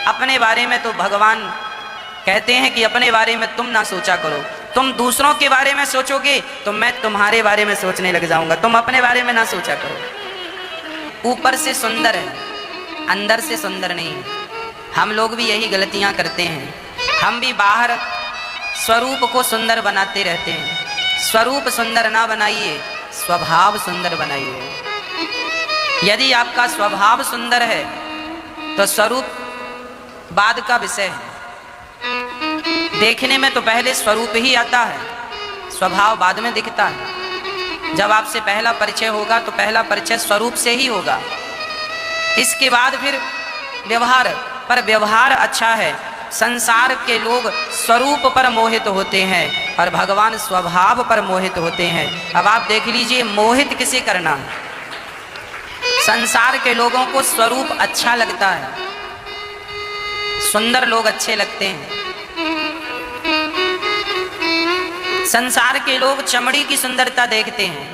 अपने बारे में तो भगवान कहते हैं कि अपने बारे में तुम ना सोचा करो, तुम दूसरों के बारे में सोचोगे तो मैं तुम्हारे बारे में सोचने लग जाऊंगा, तुम अपने बारे में ना सोचा करो। ऊपर से सुंदर है, अंदर से सुंदर नहीं है। हम लोग भी यही गलतियां करते हैं, हम भी बाहर स्वरूप को सुंदर बनाते रहते हैं। स्वरूप सुंदर ना बनाइए, स्वभाव सुंदर बनाइए। यदि आपका स्वभाव सुंदर है तो स्वरूप बाद का विषय है। देखने में तो पहले स्वरूप ही आता है, स्वभाव बाद में दिखता है। जब आपसे पहला परिचय होगा तो पहला परिचय स्वरूप से ही होगा, इसके बाद फिर व्यवहार। पर व्यवहार अच्छा है। संसार के लोग स्वरूप पर मोहित होते हैं और भगवान स्वभाव पर मोहित होते हैं। अब आप देख लीजिए, मोहित किसे करना है? संसार के लोगों को स्वरूप अच्छा लगता है, सुंदर लोग अच्छे लगते हैं। संसार के लोग चमड़ी की सुंदरता देखते हैं,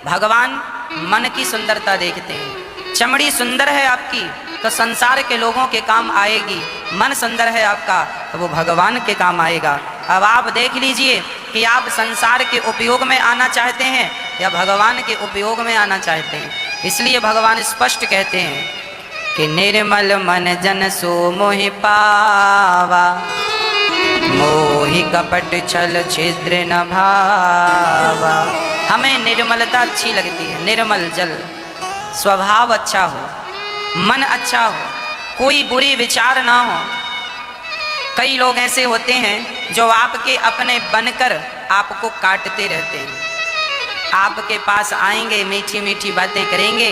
भगवान मन की सुंदरता देखते हैं। चमड़ी सुंदर है आपकी तो संसार के लोगों के काम आएगी, मन सुंदर है आपका तो वो भगवान के काम आएगा। अब आप देख लीजिए कि आप संसार के उपयोग में आना चाहते हैं या भगवान के उपयोग में आना चाहते हैं। इसलिए भगवान स्पष्ट कहते हैं कि निर्मल मन जन सो मोहि पावा, मोहि कपट छल छिद्र न भावा। हमें निर्मलता अच्छी लगती है, निर्मल जल, स्वभाव अच्छा हो, मन अच्छा हो, कोई बुरी विचार ना हो। कई लोग ऐसे होते हैं जो आपके अपने बनकर आपको काटते रहते हैं। आपके पास आएंगे, मीठी मीठी बातें करेंगे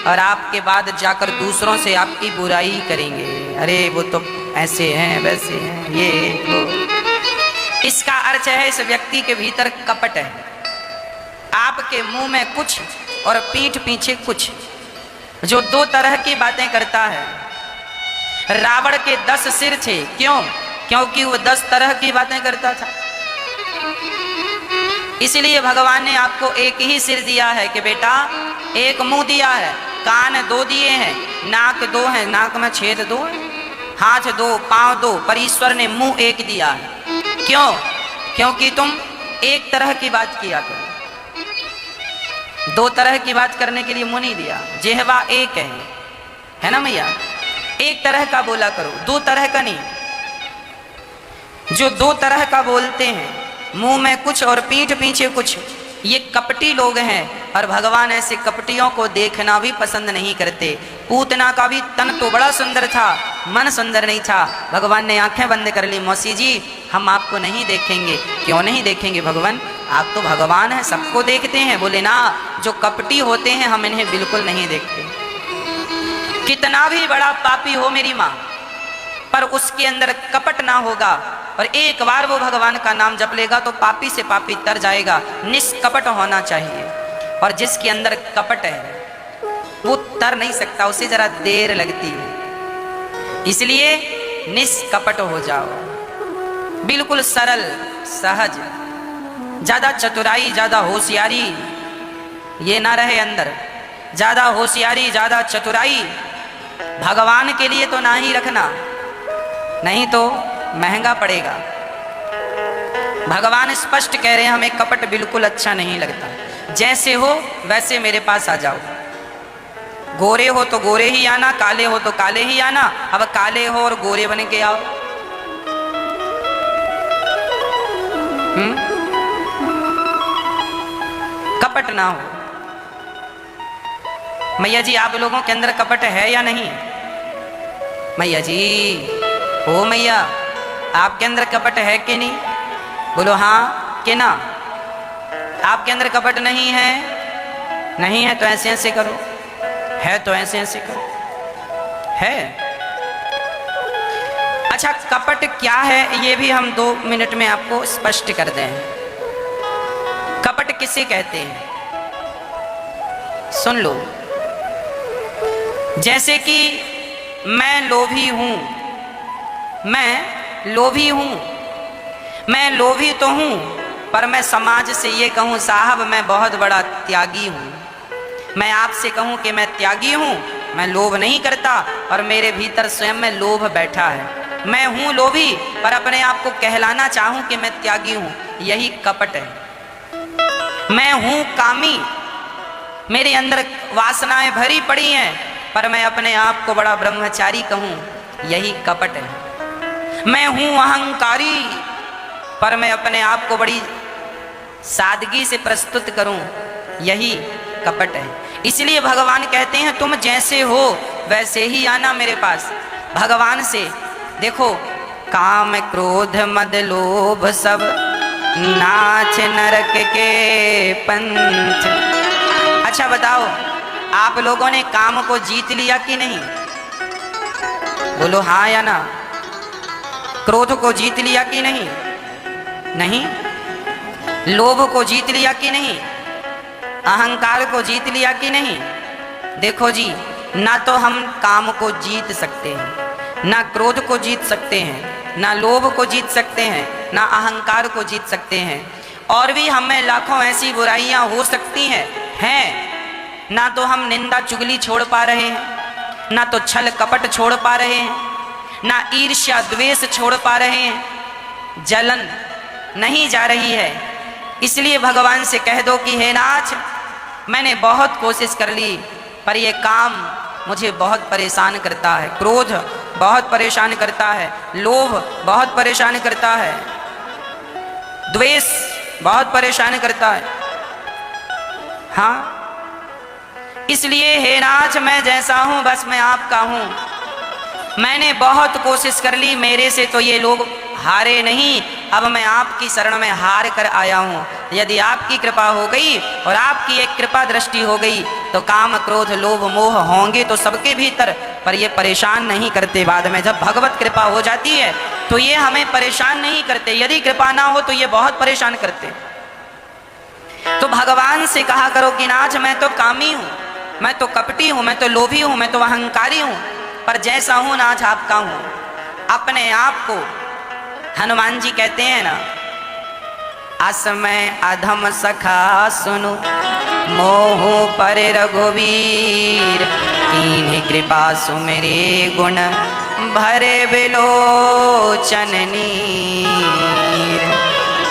और आपके बाद जाकर दूसरों से आपकी बुराई करेंगे। अरे वो तो ऐसे हैं, वैसे हैं, ये वो। इसका अर्थ है इस व्यक्ति के भीतर कपट है। आपके मुंह में कुछ और पीठ पीछे कुछ। जो दो तरह की बातें करता है। रावण के 10 सिर थे, क्यों? क्योंकि वो 10 तरह की बातें करता था। इसलिए भगवान ने आपको एक ही सिर दिया है कि बेटा, एक मुंह दिया है, कान 2 दिए हैं, नाक 2 है, नाक में छेद 2 है, हाथ 2, पांव 2, पर ईश्वर ने मुंह एक दिया है। क्यों? क्योंकि तुम एक तरह की बात किया करो, 2 तरह की बात करने के लिए मुंह नहीं दिया। जिह्वा एक है ना भैया? एक तरह का बोला करो, 2 तरह का नहीं। जो 2 तरह का बोलते हैं, मुंह में कुछ और पीठ पीछे कुछ, ये कपटी लोग हैं। और भगवान ऐसे कपटियों को देखना भी पसंद नहीं करते। पूतना का भी तन तो बड़ा सुंदर था, मन सुंदर नहीं था। भगवान ने आंखें बंद कर ली, मौसी जी हम आपको नहीं देखेंगे। क्यों नहीं देखेंगे भगवान? आप तो भगवान हैं, सबको देखते हैं। बोले ना, जो कपटी होते हैं हम इन्हें बिल्कुल नहीं देखते। कितना भी बड़ा पापी हो मेरी माँ, पर उसके अंदर कपट ना होगा और एक बार वो भगवान का नाम जप लेगा तो पापी से पापी तर जाएगा। निष्कपट होना चाहिए। और जिसके अंदर कपट है वो तर नहीं सकता, उसे जरा देर लगती है। इसलिए निष्कपट हो जाओ, बिल्कुल सरल सहज। ज्यादा चतुराई, ज्यादा होशियारी ये ना रहे अंदर। ज्यादा होशियारी, ज्यादा चतुराई भगवान के लिए तो ना ही रखना, नहीं तो महंगा पड़ेगा। भगवान स्पष्ट कह रहे हैं हमें कपट बिल्कुल अच्छा नहीं लगता। जैसे हो वैसे मेरे पास आ जाओ। गोरे हो तो गोरे ही आना, काले हो तो काले ही आना। अब काले हो और गोरे बन के आओ। कपट ना हो। मैया जी आप लोगों के अंदर कपट है या नहीं? मैया जी, ओ मैया आपके अंदर कपट है कि नहीं? बोलो हाँ कि ना। आपके अंदर कपट नहीं है? नहीं है तो ऐसे ऐसे करो, है तो ऐसे ऐसे करो। है? अच्छा, कपट क्या है ये भी हम 2 मिनट में आपको स्पष्ट कर दें। कपट किसे कहते हैं सुन लो। जैसे कि मैं लोभी हूं, मैं लोभी हूं, मैं लोभी तो हूं, पर मैं समाज से ये कहूं साहब मैं बहुत बड़ा त्यागी हूं। मैं आपसे कहूं कि मैं त्यागी हूं मैं लोभ नहीं करता और मेरे भीतर स्वयं में लोभ बैठा है। मैं हूं लोभी पर अपने आप को कहलाना चाहूं कि मैं त्यागी हूं, यही कपट है। मैं हूं कामी, मेरे अंदर वासनाएं भरी पड़ी हैं पर मैं अपने आप को बड़ा ब्रह्मचारी कहूं, यही कपट है। मैं हूं अहंकारी पर मैं अपने आप को बड़ी सादगी से प्रस्तुत करूं, यही कपट है। इसलिए भगवान कहते हैं तुम जैसे हो वैसे ही आना मेरे पास। भगवान से देखो, काम क्रोध मद लोभ सब नाच नरक के पंथ। अच्छा बताओ, आप लोगों ने काम को जीत लिया कि नहीं? बोलो हाँ या ना। क्रोध को जीत लिया कि नहीं? नहीं। लोभ को जीत लिया कि नहीं? अहंकार को जीत लिया कि नहीं? देखो जी, ना तो हम काम को जीत सकते हैं, ना क्रोध को जीत सकते हैं, ना लोभ को जीत सकते हैं, ना अहंकार को जीत सकते हैं। और भी हमें लाखों ऐसी बुराइयां हो सकती हैं। ना तो हम निंदा चुगली छोड़ पा रहे हैं, ना तो छल कपट छोड़ पा रहे हैं, ना ईर्ष्या द्वेष छोड़ पा रहे हैं। जलन नहीं जा रही है। इसलिए भगवान से कह दो कि हे नाथ, मैंने बहुत कोशिश कर ली पर ये काम मुझे बहुत परेशान करता है। क्रोध बहुत परेशान करता है, लोभ बहुत परेशान करता है, द्वेष बहुत परेशान करता है। हाँ, इसलिए हे नाथ, मैं जैसा हूं बस मैं आपका हूं। मैंने बहुत कोशिश कर ली, मेरे से तो ये लोग हारे नहीं। अब मैं आपकी शरण में हार कर आया हूं। यदि आपकी कृपा हो गई और आपकी एक कृपा दृष्टि हो गई तो काम क्रोध लोभ मोह होंगे तो सबके भीतर, पर ये परेशान नहीं करते। बाद में जब भगवत कृपा हो जाती है तो ये हमें परेशान नहीं करते। यदि कृपा ना हो तो ये बहुत परेशान करते। तो भगवान से कहा करो कि नाथ, मैं तो कामी हूं, मैं तो कपटी हूं, मैं तो लोभी हूं, मैं तो अहंकारी हूं, पर जैसा हूं नाथ आपका हूं। अपने आप को हनुमान जी कहते हैं ना, असमय अधम सखा सुनु मोह पर रघुवीर, कीन्ही कृपा सुमेरे गुण भरे बिलोचन नीर।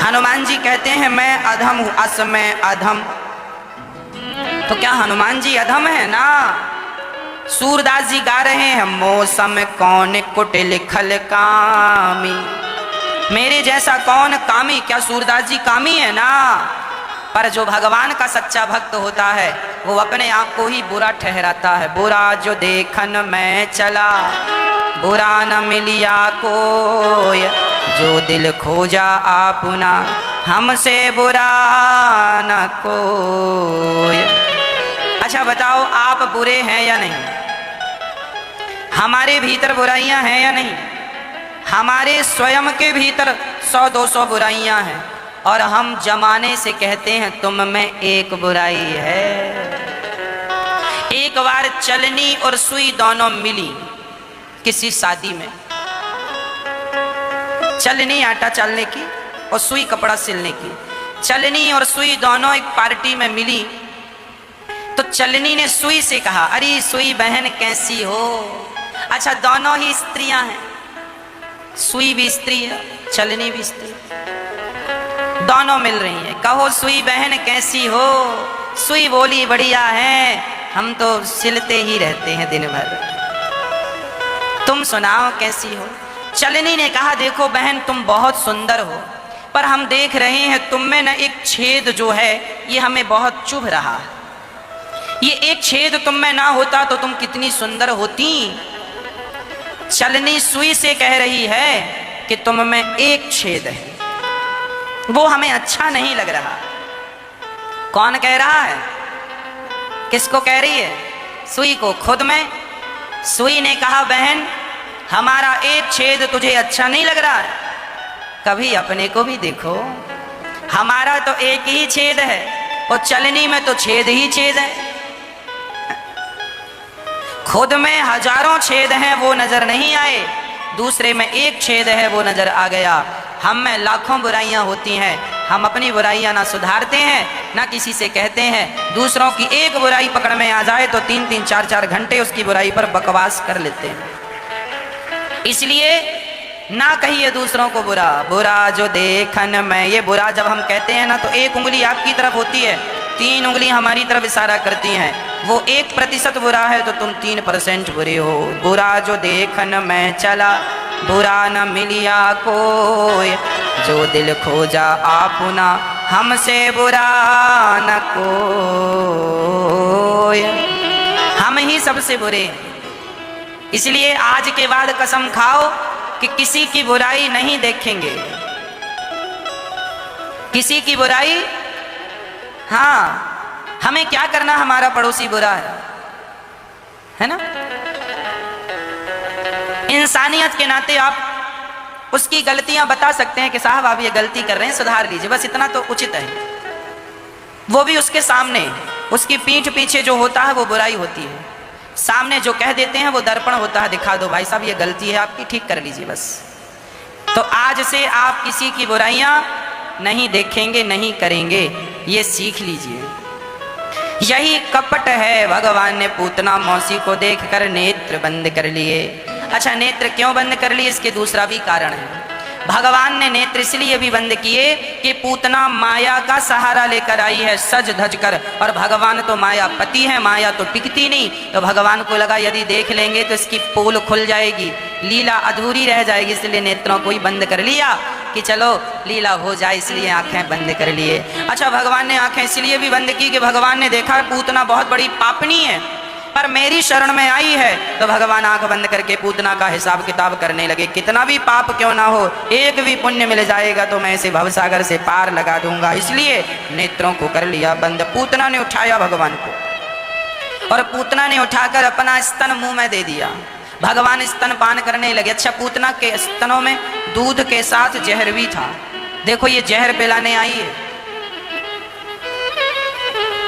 हनुमान जी कहते हैं मैं अधम हूं, असमय अधम। तो क्या हनुमान जी अधम है? ना। सूरदास जी गा रहे हैं, मौसम कौन कुटिल खल कामी, मेरे जैसा कौन कामी? क्या सूरदास जी कामी है? ना। पर जो भगवान का सच्चा भक्त होता है वो अपने आप को ही बुरा ठहराता है। बुरा जो देखन में चला, बुरा न मिलिया कोई, जो दिल खोजा आपुना, हमसे बुरा न कोई। अच्छा बताओ, आप बुरे हैं या नहीं? हमारे भीतर बुराइयां हैं या नहीं? हमारे स्वयं के भीतर 100-200 बुराइयां हैं और हम जमाने से कहते हैं तुम में एक बुराई है। एक बार चलनी और सुई दोनों मिली किसी शादी में। चलनी आटा चालने की और सुई कपड़ा सिलने की। चलनी और सुई दोनों एक पार्टी में मिली तो चलनी ने सुई से कहा, अरे सुई बहन कैसी हो? अच्छा, दोनों ही स्त्रियां हैं, सुई भी स्त्री है, चलनी भी स्त्री, दोनों मिल रही हैं। कहो सुई बहन कैसी हो? सुई बोली बढ़िया है, हम तो सिलते ही रहते हैं दिन भर, तुम सुनाओ कैसी हो? चलनी ने कहा, देखो बहन तुम बहुत सुंदर हो, पर हम देख रहे हैं तुम में न एक छेद जो है ये हमें बहुत चुभ रहा है। ये एक छेद तुम में ना होता तो तुम कितनी सुंदर होती। चलनी सुई से कह रही है कि तुम में एक छेद है, वो हमें अच्छा नहीं लग रहा। कौन कह रहा है? किसको कह रही है? सुई को, खुद में। सुई ने कहा, बहन हमारा एक छेद तुझे अच्छा नहीं लग रहा है? कभी अपने को भी देखो, हमारा तो एक ही छेद है और चलनी में तो छेद ही छेद है। खुद में हजारों छेद हैं वो नजर नहीं आए, दूसरे में एक छेद है वो नजर आ गया। हम में लाखों बुराइयां होती हैं, हम अपनी बुराइयां ना सुधारते हैं ना किसी से कहते हैं। दूसरों की एक बुराई पकड़ में आ जाए तो 3-3 4-4 घंटे उसकी बुराई पर बकवास कर लेते हैं। इसलिए ना कहिए दूसरों को बुरा, बुरा जो देखन में, ये बुरा जब हम कहते हैं ना तो एक उंगली आपकी तरफ होती है, 3 उंगली हमारी तरफ इशारा करती हैं। वो 1% बुरा है तो तुम 3% बुरे हो। बुरा जो देखन में चला, बुरा न मिलिया कोई, जो दिल खोजा आपुना, हमसे बुरा न कोई। हम ही सबसे बुरे हैं। इसलिए आज के बाद कसम खाओ कि किसी की बुराई नहीं देखेंगे, किसी की बुराई। हाँ, हमें क्या करना, हमारा पड़ोसी बुरा है ना। इंसानियत के नाते आप उसकी गलतियां बता सकते हैं कि साहब आप ये गलती कर रहे हैं, सुधार लीजिए, बस इतना तो उचित है। वो भी उसके सामने, उसकी पीठ पीछे जो होता है वो बुराई होती है, सामने जो कह देते हैं वो दर्पण होता है, दिखा दो भाई साहब ये गलती है आपकी, ठीक कर लीजिए बस। तो आज से आप किसी की बुराइयां नहीं देखेंगे, नहीं करेंगे, ये सीख लीजिए। यही कपट है। भगवान ने पूतना मौसी को देखकर नेत्र बंद कर लिए। अच्छा, नेत्र क्यों बंद कर लिए, इसके दूसरा भी कारण है। भगवान ने नेत्र इसलिए भी बंद किए कि पूतना माया का सहारा लेकर आई है सज धज कर, और भगवान तो मायापति है, माया तो टिकती नहीं। तो भगवान को लगा यदि देख लेंगे तो इसकी पोल खुल जाएगी, लीला अधूरी रह जाएगी, इसलिए नेत्रों को ही बंद कर लिया कि चलो लीला हो जाए, इसलिए आंखें बंद कर लिए। अच्छा, भगवान ने आंखें इसलिए भी बंद की कि भगवान ने देखा पूतना बहुत बड़ी पापनी है, पर मेरी शरण में आई है। तो भगवान आंख बंद करके पूतना का हिसाब किताब करने लगे। कितना भी पाप क्यों ना हो, एक भी पुण्य मिल जाएगा तो मैं इसे भवसागर से पार लगा दूंगा, इसलिए नेत्रों को कर लिया बंद। पूतना ने उठाया भगवान को, और पूतना ने उठाकर अपना स्तन मुंह में दे दिया। भगवान स्तन पान करने लगे। अच्छा, पूतना के स्तनों में दूध के साथ जहर भी था। देखो, ये जहर पिलाने आई है।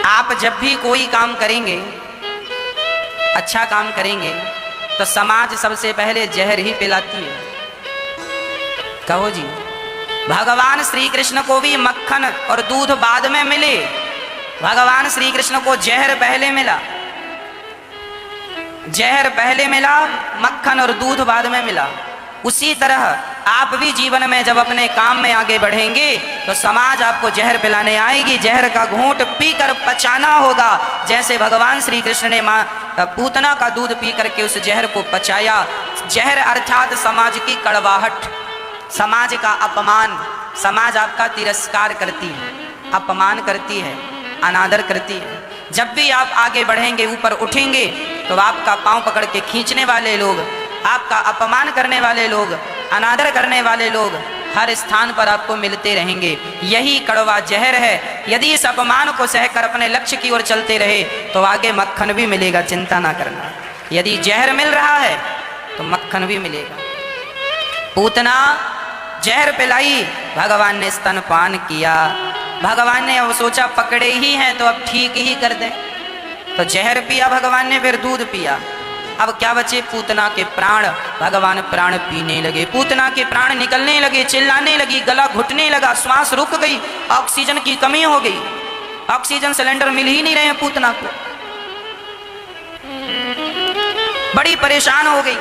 आप जब भी कोई काम करेंगे, अच्छा काम करेंगे, तो समाज सबसे पहले जहर ही पिलाती है। कहो जी, भगवान श्री कृष्ण को भी मक्खन और दूध बाद में मिले, भगवान श्री कृष्ण को जहर पहले मिला, जहर पहले मिला, मक्खन और दूध बाद में मिला। उसी तरह आप भी जीवन में जब अपने काम में आगे बढ़ेंगे तो समाज आपको जहर पिलाने आएगी, जहर का घूंट पीकर पचाना होगा। जैसे भगवान श्री कृष्ण ने माँ पूतना का दूध पी करके उस जहर को पचाया। जहर अर्थात समाज की कड़वाहट, समाज का अपमान। समाज आपका तिरस्कार करती है, अपमान करती है, अनादर करती है। जब भी आप आगे बढ़ेंगे, ऊपर उठेंगे, तो आपका पांव पकड़ के खींचने वाले लोग, आपका अपमान करने वाले लोग, अनादर करने वाले लोग हर स्थान पर आपको मिलते रहेंगे। यही कड़वा जहर है। यदि इस अपमान को सहकर अपने लक्ष्य की ओर चलते रहे तो आगे मक्खन भी मिलेगा, चिंता ना करना। यदि जहर मिल रहा है तो मक्खन भी मिलेगा। पूतना जहर पिलाई, भगवान ने स्तनपान किया। भगवान ने अब सोचा पकड़े ही हैं तो अब ठीक ही कर दें, तो जहर पिया भगवान ने, फिर दूध पिया। अब क्या बचे, पूतना के प्राण। भगवान प्राण पीने लगे, पूतना के प्राण निकलने लगे, चिल्लाने लगी, गला घुटने लगा, श्वास रुक गई, ऑक्सीजन की कमी हो गई, ऑक्सीजन सिलेंडर मिल ही नहीं रहे हैं पूतना को। बड़ी परेशान हो गई,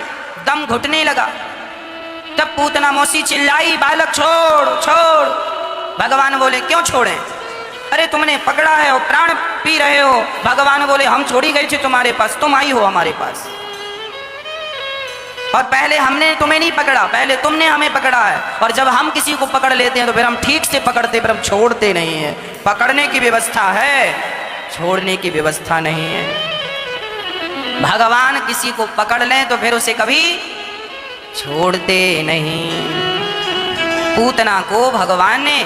दम घुटने लगा। तब पूतना मौसी चिल्लाई, बालक छोड़ छोड़। भगवान बोले क्यों छोड़े, अरे तुमने पकड़ा है और प्राण पी रहे हो। भगवान बोले हम छोड़ी गए थे तुम्हारे पास, तुम आई हो हमारे पास, और पहले हमने तुम्हें नहीं पकड़ा, पहले तुमने हमें पकड़ा है। और जब हम किसी को पकड़ लेते हैं तो फिर हम ठीक से पकड़ते, फिर हम छोड़ते नहीं हैं। पकड़ने की व्यवस्था है, छोड़ने की व्यवस्था नहीं है। भगवान किसी को पकड़ लें तो फिर उसे कभी छोड़ते नहीं। पूतना को भगवान ने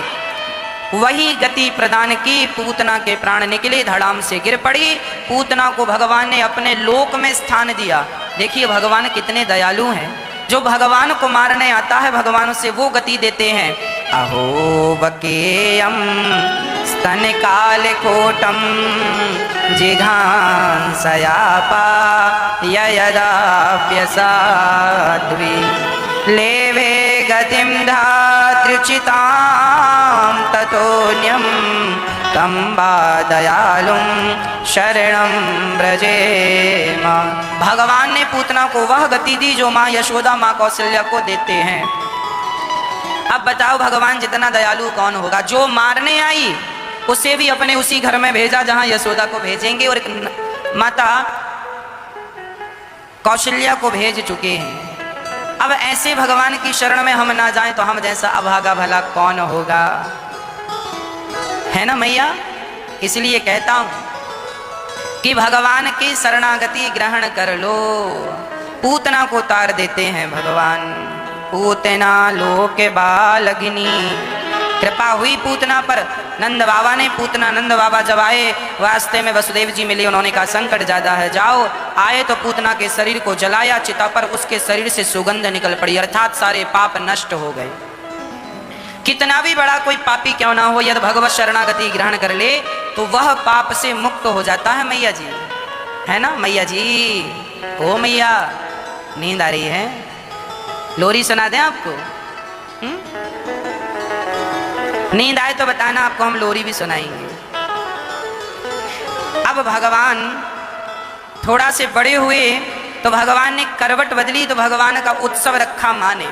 वही गति प्रदान की, पूतना के प्राण निकले, धड़ाम से गिर पड़ी। पूतना को भगवान ने अपने लोक में स्थान दिया। देखिए भगवान कितने दयालु हैं, जो भगवान को मारने आता है भगवान उसे वो गति देते हैं। अहो बकेयम स्तन काल कोटम जिघांसयापा यदाप्यसाध्वी लेवे गतिम धात दृचितां ततोऽन्यं तं वा दयालुं शरणं व्रजेम। भगवान ने पूतना को वह गति दी जो माँ यशोदा माँ कौशल्या को देते हैं। अब बताओ भगवान जितना दयालु कौन होगा। जो मारने आई उसे भी अपने उसी घर में भेजा जहां यशोदा को भेजेंगे, और माता कौशल्या को भेज चुके हैं। अब ऐसे भगवान की शरण में हम ना जाएं तो हम जैसा अभागा भला कौन होगा, है ना मैया। इसलिए कहता हूं कि भगवान की शरणागति ग्रहण कर लो। पूतना को तार देते हैं भगवान। पूतना लोक बालगिनी, कृपा हुई पूतना पर। नंद बाबा ने पूतना, नंद बाबा जब आए वास्ते में वसुदेव जी मिले, उन्होंने कहा संकट ज्यादा है, जाओ। आए तो पूतना के शरीर को जलाया चिता पर, उसके शरीर से सुगंध निकल पड़ी, अर्थात सारे पाप नष्ट हो गए। कितना भी बड़ा कोई पापी क्यों ना हो, यदि भगवत शरणागति ग्रहण कर ले तो वह पाप से मुक्त हो जाता है मैया जी, है ना मैया जी। ओ मैया, नींद आ रही है? लोरी सुना दें आपको? नींद आए तो बताना, आपको हम लोरी भी सुनाएंगे। अब भगवान थोड़ा से बड़े हुए तो भगवान ने करवट बदली, तो भगवान का उत्सव रखा माँ ने।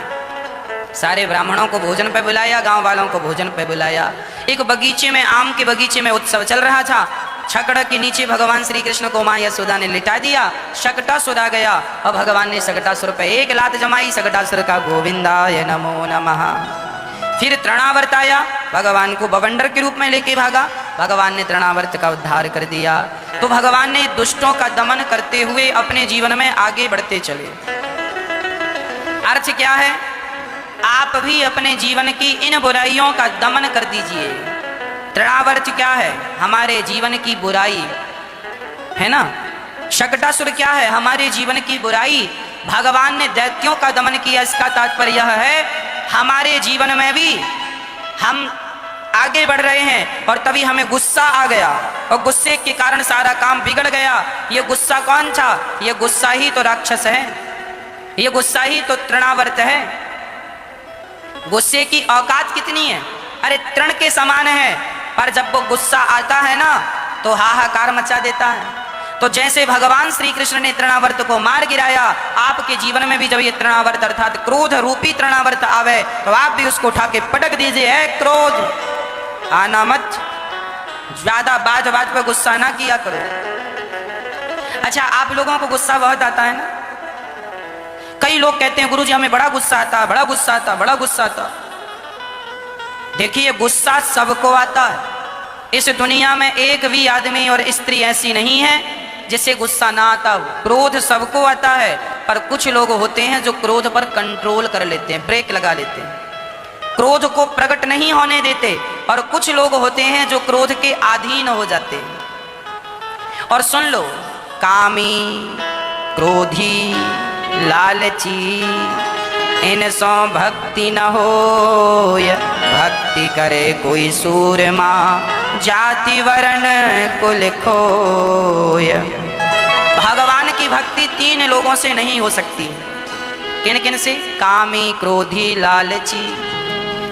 सारे ब्राह्मणों को भोजन पे बुलाया, गांव वालों को भोजन पे बुलाया। एक बगीचे में, आम के बगीचे में उत्सव चल रहा था। छकड़ के नीचे भगवान श्री कृष्ण को माँ यशोदा ने लिटा दिया। शकटासुर आ गया और भगवान ने शकटासुर पे एक लात जमाई। शकटासुर का गोविंदाय नमो नमः। फिर तृणावर्त आया, भगवान को बवंडर के रूप में लेके भागा। भगवान ने तृणावर्त का उद्धार कर दिया। तो भगवान ने दुष्टों का दमन करते हुए अपने जीवन में आगे बढ़ते चले। अर्थ क्या है? आप भी अपने जीवन की इन बुराइयों का दमन कर दीजिए। तृणावर्त क्या है? हमारे जीवन की बुराई, है ना। शकटासुर क्या है? हमारे जीवन की बुराई। भगवान ने दैत्यों का दमन किया, इसका तात्पर्य यह है हमारे जीवन में भी हम आगे बढ़ रहे हैं और तभी हमें गुस्सा आ गया और गुस्से के कारण सारा काम बिगड़ गया। ये गुस्सा कौन था? ये गुस्सा ही तो राक्षस है, ये गुस्सा ही तो तृणावर्त है। गुस्से की औकात कितनी है? अरे तृण के समान है, पर जब वो गुस्सा आता है ना तो हाहाकार मचा देता है। तो जैसे भगवान श्री कृष्ण ने तृणावर्त को मार गिराया, आपके जीवन में भी जब ये तृणावर्त अर्थात क्रोध रूपी तृणावर्त आवे तो आप भी उसको उठा के पटक दीजिए। है क्रोध, आना मत, ज्यादा बात बात पे गुस्सा ना किया करो। अच्छा, आप लोगों को गुस्सा बहुत आता है ना। कई लोग कहते हैं गुरुजी हमें बड़ा गुस्सा आता, बड़ा गुस्सा आता, बड़ा गुस्सा आता। देखिए, गुस्सा सबको आता है। इस दुनिया में एक भी आदमी और स्त्री ऐसी नहीं है जिसे गुस्सा ना आता हो। क्रोध सबको आता है, पर कुछ लोग होते हैं जो क्रोध पर कंट्रोल कर लेते हैं, ब्रेक लगा लेते हैं, क्रोध को प्रकट नहीं होने देते। और कुछ लोग होते हैं जो क्रोध के अधीन हो जाते हैं। और सुन लो, कामी, क्रोधी, लालची, इनसो भक्ति न होय। भक्ति करे कोई सूरमा, जाति वर्ण कुल खोय। भगवान की भक्ति तीन लोगों से नहीं हो सकती। किन किन से? कामी, क्रोधी, लालची।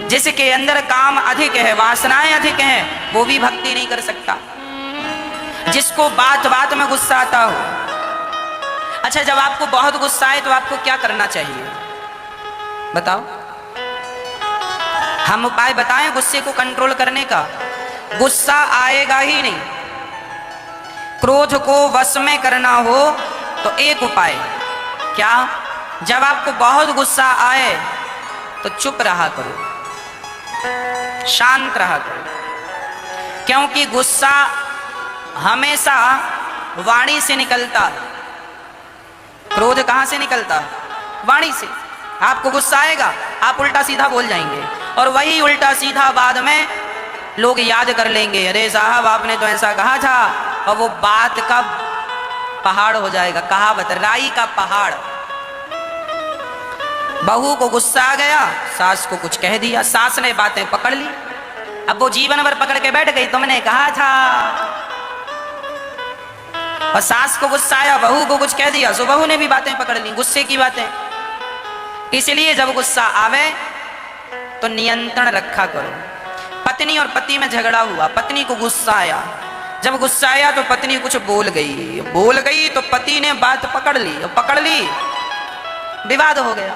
जिसके अंदर काम अधिक है, वासनाएं अधिक हैं, वो भी भक्ति नहीं कर सकता। जिसको बात बात में गुस्सा आता हो। अच्छा, जब आपको बहुत गुस्सा आए तो आपको क्या करना चाहिए बताओ? हम उपाय बताएं गुस्से को कंट्रोल करने का। गुस्सा आएगा ही नहीं। क्रोध को वश में करना हो तो एक उपाय क्या? जब आपको बहुत गुस्सा आए तो चुप रहा करो, शांत रहा करो। क्योंकि गुस्सा हमेशा वाणी से निकलता है। क्रोध कहां से निकलता? वाणी से। आपको गुस्सा आएगा, आप उल्टा सीधा बोल जाएंगे, और वही उल्टा सीधा बाद में लोग याद कर लेंगे, अरे साहब आपने तो ऐसा कहा था, और वो बात का पहाड़ हो जाएगा। कहावत, राई का पहाड़। बहू को गुस्सा आ गया, सास को कुछ कह दिया, सास ने बातें पकड़ ली, अब वो जीवन भर पकड़ के बैठ गई, तुमने कहा था। और सास को गुस्सा आया, बहू को कुछ कह दिया, सो बहू ने भी बातें पकड़ ली, गुस्से की बातें। इसलिए जब गुस्सा आवे तो नियंत्रण रखा करो। पत्नी और पति में झगड़ा हुआ, पत्नी को गुस्सा आया, जब गुस्सा आया तो पत्नी कुछ बोल गई तो पति ने बात पकड़ ली, विवाद हो गया।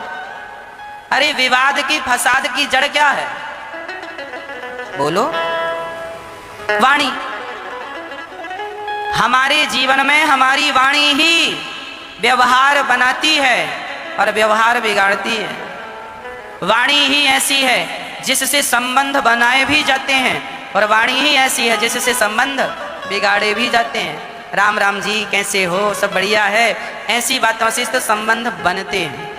अरे विवाद की, फसाद की जड़ क्या है? बोलो। वाणी। हमारे जीवन में हमारी वाणी ही व्यवहार बनाती है और व्यवहार बिगाड़ती है। वाणी ही ऐसी है जिससे संबंध बनाए भी जाते हैं और वाणी ही ऐसी है जिससे संबंध बिगाड़े भी जाते हैं। राम राम जी, कैसे हो, सब बढ़िया है, ऐसी बातों से तो संबंध बनते हैं।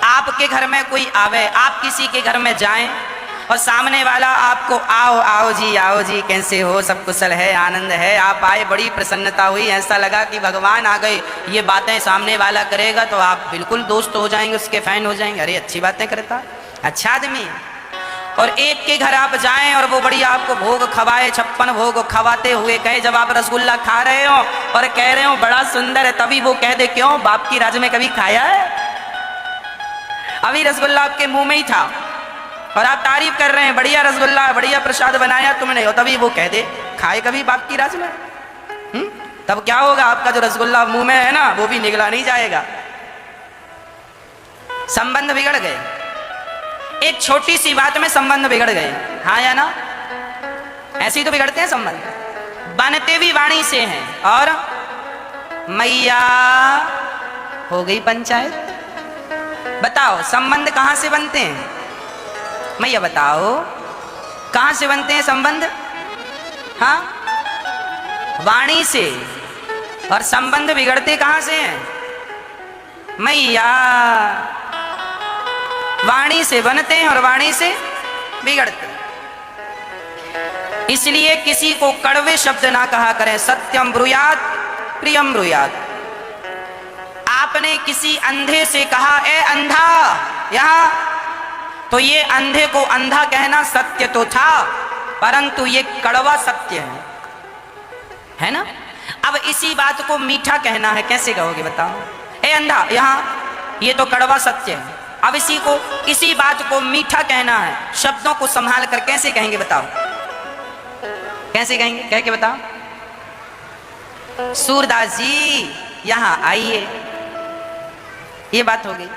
आपके घर में कोई आवे, आप किसी के घर में जाएं और सामने वाला आपको आओ जी कैसे हो, सब कुशल है, आनंद है, आप आए, बड़ी प्रसन्नता हुई, ऐसा लगा कि भगवान आ गए। ये बातें सामने वाला करेगा तो आप बिल्कुल दोस्त हो जाएंगे, उसके फैन हो जाएंगे, अरे अच्छी बातें करता, अच्छा आदमी। और एक के घर आप जाएं और वो बढ़िया आपको भोग खवाए, 56 भोग खवाते हुए कहे, जब आप रसगुल्ला खा रहे हो और कह रहे हो बड़ा सुंदर है, तभी वो कह दे क्यों, बाप की राज में कभी खाया है? अभी रसगुल्ला आपके मुंह में ही था और आप तारीफ कर रहे हैं, बढ़िया रसगुल्ला, बढ़िया प्रसाद बनाया तुमने, और तभी वो कह दे खाए कभी बाप की राज में? तब क्या होगा? आपका जो रसगुल्ला मुंह में है ना, वो भी निगला नहीं जाएगा। संबंध बिगड़ गए, एक छोटी सी बात में संबंध बिगड़ गए, हाँ या ना? ऐसे ही तो बिगड़ते हैं संबंध, बनते भी वाणी से हैं। और मैया हो गई पंचायत। बताओ संबंध कहां से बनते हैं? मैया बताओ कहां से बनते हैं संबंध? हाँ, वाणी से। और संबंध बिगड़ते कहां से हैं? मैया। वाणी से बनते हैं और वाणी से बिगड़ते हैं। इसलिए किसी को कड़वे शब्द ना कहा करें। सत्यम ब्रूयात प्रियम ब्रूयात। आपने किसी अंधे से कहा, ए अंधा यहां, तो ये अंधे को अंधा कहना सत्य तो था, परंतु ये कड़वा सत्य है ना? अब इसी बात को मीठा कहना है, कैसे कहोगे बताओ? ए अंधा यहां, ये तो कड़वा सत्य है। अब इसी बात को मीठा कहना है, शब्दों को संभाल कर कैसे कहेंगे बताओ? कैसे कहेंगे? कह के बताओ। सूरदास जी यहां आइए, ये बात हो गई।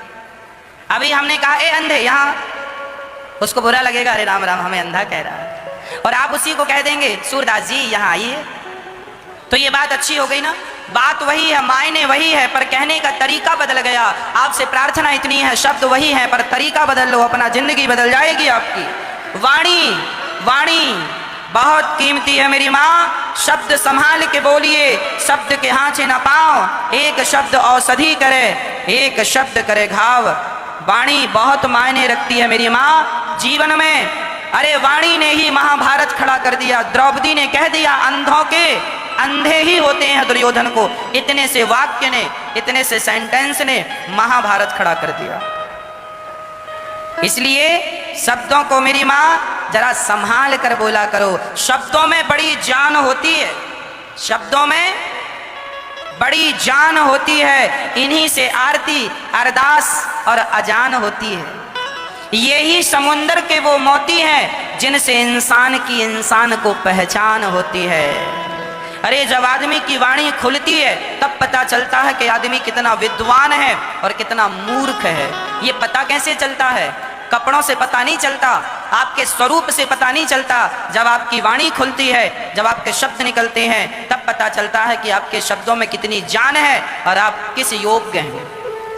अभी हमने कहा ए अंधे यहां, उसको बुरा लगेगा, अरे राम राम हमें अंधा कह रहा है। और आप उसी को कह देंगे सूरदास जी यहां आइए, तो ये बात अच्छी हो गई ना? बात वही है, मायने वही है, पर कहने का तरीका बदल गया। आपसे प्रार्थना इतनी है, शब्द वही है पर तरीका बदल लो, अपना जिंदगी बदल जाएगी आपकी। वाणी बहुत कीमती है मेरी माँ, शब्द संभाल के बोलिए, शब्द के हाथे ना पाओ। एक शब्द औषधि करे, एक शब्द करे घाव। वाणी बहुत मायने रखती है मेरी माँ जीवन में। अरे वाणी ने ही महाभारत खड़ा कर दिया। द्रौपदी ने कह दिया अंधों के अंधे ही होते हैं दुर्योधन को। इतने से वाक्य ने, इतने से सेंटेंस ने महाभारत खड़ा कर दिया। इसलिए शब्दों को मेरी माँ जरा संभाल कर बोला करो। शब्दों में बड़ी जान होती है, शब्दों में बड़ी जान होती है। इन्हीं से आरती, अरदास और अजान होती है। यही समुंदर के वो मोती हैं जिनसे इंसान की इंसान को पहचान होती है। अरे जब आदमी की वाणी खुलती है तब पता चलता है कि आदमी कितना विद्वान है और कितना मूर्ख है। ये पता कैसे चलता है? कपड़ों से पता नहीं चलता, आपके स्वरूप से पता नहीं चलता। जब आपकी वाणी खुलती है, जब आपके शब्द निकलते हैं, तब पता चलता है कि आपके शब्दों में कितनी जान है और आप किस योग्य हैं।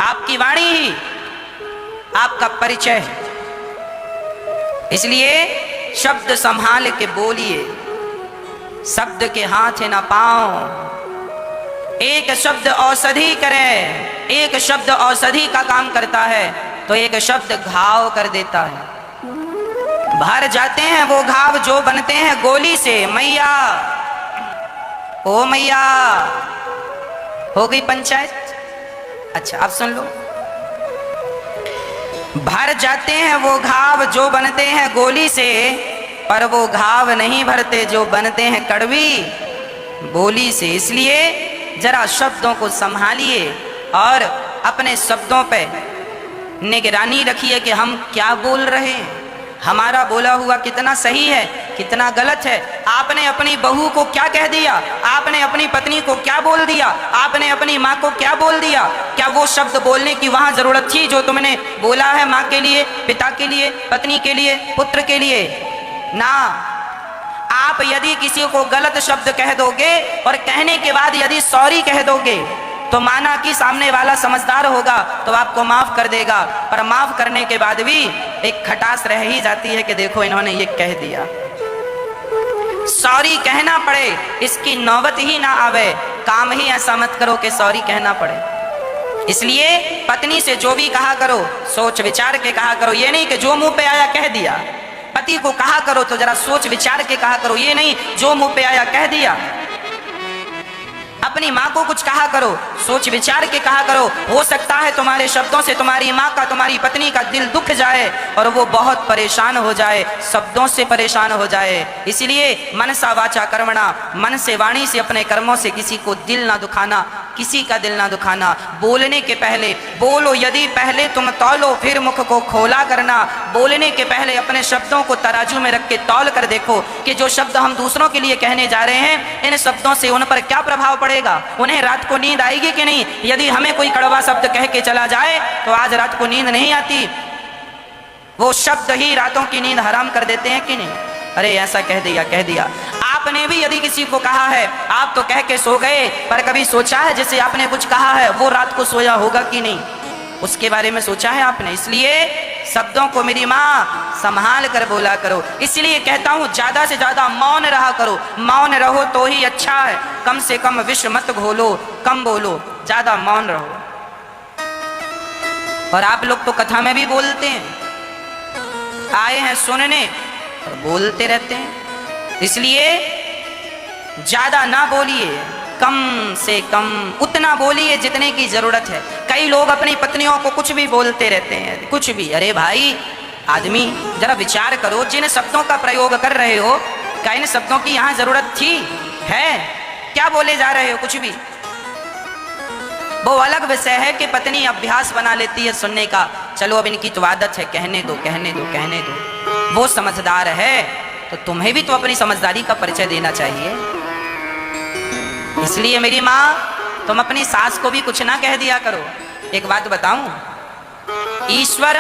आपकी वाणी ही आपका परिचय है। इसलिए शब्द संभाल के बोलिए, शब्द के हाथ ना पाओ। एक शब्द औषधि करे, एक शब्द औषधि का काम करता है तो एक शब्द घाव कर देता है। भर जाते हैं वो घाव जो बनते हैं गोली से। मैया, ओ मैया, हो गई पंचायत। अच्छा अब सुन लो, भर जाते हैं वो घाव जो बनते हैं गोली से, पर वो घाव नहीं भरते जो बनते हैं कड़वी बोली से। इसलिए जरा शब्दों को संभालिए और अपने शब्दों पे निगरानी रखिए कि हम क्या बोल रहे हैं, हमारा बोला हुआ कितना सही है, कितना गलत है। आपने अपनी बहू को क्या कह दिया, आपने अपनी पत्नी को क्या बोल दिया, आपने अपनी माँ को क्या बोल दिया, क्या वो शब्द बोलने की वहाँ जरूरत थी जो तुमने बोला है माँ के लिए, पिता के लिए, पत्नी के लिए, पुत्र के लिए? ना। आप यदि किसी को गलत शब्द कह दोगे और कहने के बाद यदि सॉरी कह दोगे तो माना कि सामने वाला समझदार होगा तो आपको माफ कर देगा, पर माफ करने के बाद भी एक खटास रह ही जाती है कि देखो इन्होंने ये कह दिया। सॉरी कहना पड़े इसकी नौबत ही ना आवे, काम ही ऐसा मत करो कि सॉरी कहना पड़े। इसलिए पत्नी से जो भी कहा करो सोच विचार के कहा करो, ये नहीं कि जो मुंह पे आया कह दिया। पति को कहा करो तो जरा सोच विचार के कहा करो, ये नहीं जो मुंह पे आया कह दिया। अपनी माँ को कुछ कहा करो, सोच विचार के कहा करो। हो सकता है तुम्हारे शब्दों से तुम्हारी माँ का, तुम्हारी पत्नी का दिल दुख जाए और वो बहुत परेशान हो जाए, शब्दों से परेशान हो जाए। इसलिए मनसा वाचा कर्मणा, मन से वाणी से अपने कर्मों से किसी को दिल ना दुखाना, किसी का दिल ना दुखाना। बोलने के पहले बोलो, यदि पहले तुम तौलो फिर मुख को खोला करना। बोलने के पहले अपने शब्दों को तराजू में रख के तौल कर देखो कि जो शब्द हम दूसरों के लिए कहने जा रहे हैं, इन शब्दों से उन पर क्या प्रभाव पड़ेगा, उन्हें रात को नींद आएगी कि नहीं। यदि हमें कोई कड़वा शब्द कह के चला जाए तो आज रात को नींद नहीं आती, वो शब्द ही रातों की नींद हराम कर देते हैं कि नहीं। अरे ऐसा कह दिया। आपने भी यदि किसी को कहा है, आप तो कह के सो गए, पर कभी सोचा है जिसे आपने कुछ कहा है वो रात को सोया होगा कि नहीं, उसके बारे में सोचा है आपने। इसलिए शब्दों को मेरी माँ संभाल कर बोला करो। इसलिए कहता हूँ ज्यादा से ज्यादा मौन रहा करो, मौन रहो तो ही अच्छा है। कम से कम विष मत घोलो, कम बोलो, ज्यादा मौन रहो। और आप लोग तो कथा में भी बोलते हैं, आए हैं सुनने और बोलते रहते हैं। इसलिए ज्यादा ना बोलिए, कम से कम उतना बोलिए जितने की जरूरत है। कई लोग अपनी पत्नियों को कुछ भी बोलते रहते हैं, कुछ भी। अरे भाई आदमी जरा विचार करो, जिन शब्दों का प्रयोग कर रहे हो क्या इन शब्दों की यहाँ जरूरत थी है? क्या बोले जा रहे हो? कुछ भी। वो अलग विषय है कि पत्नी अभ्यास बना लेती है सुनने का, चलो अब इनकी तो आदत है, कहने दो कहने दो कहने दो। वो समझदार है तो तुम्हें भी तो अपनी समझदारी का परिचय देना चाहिए। इसलिए मेरी माँ तुम अपनी सास को भी कुछ ना कह दिया करो। एक बात बताऊं, ईश्वर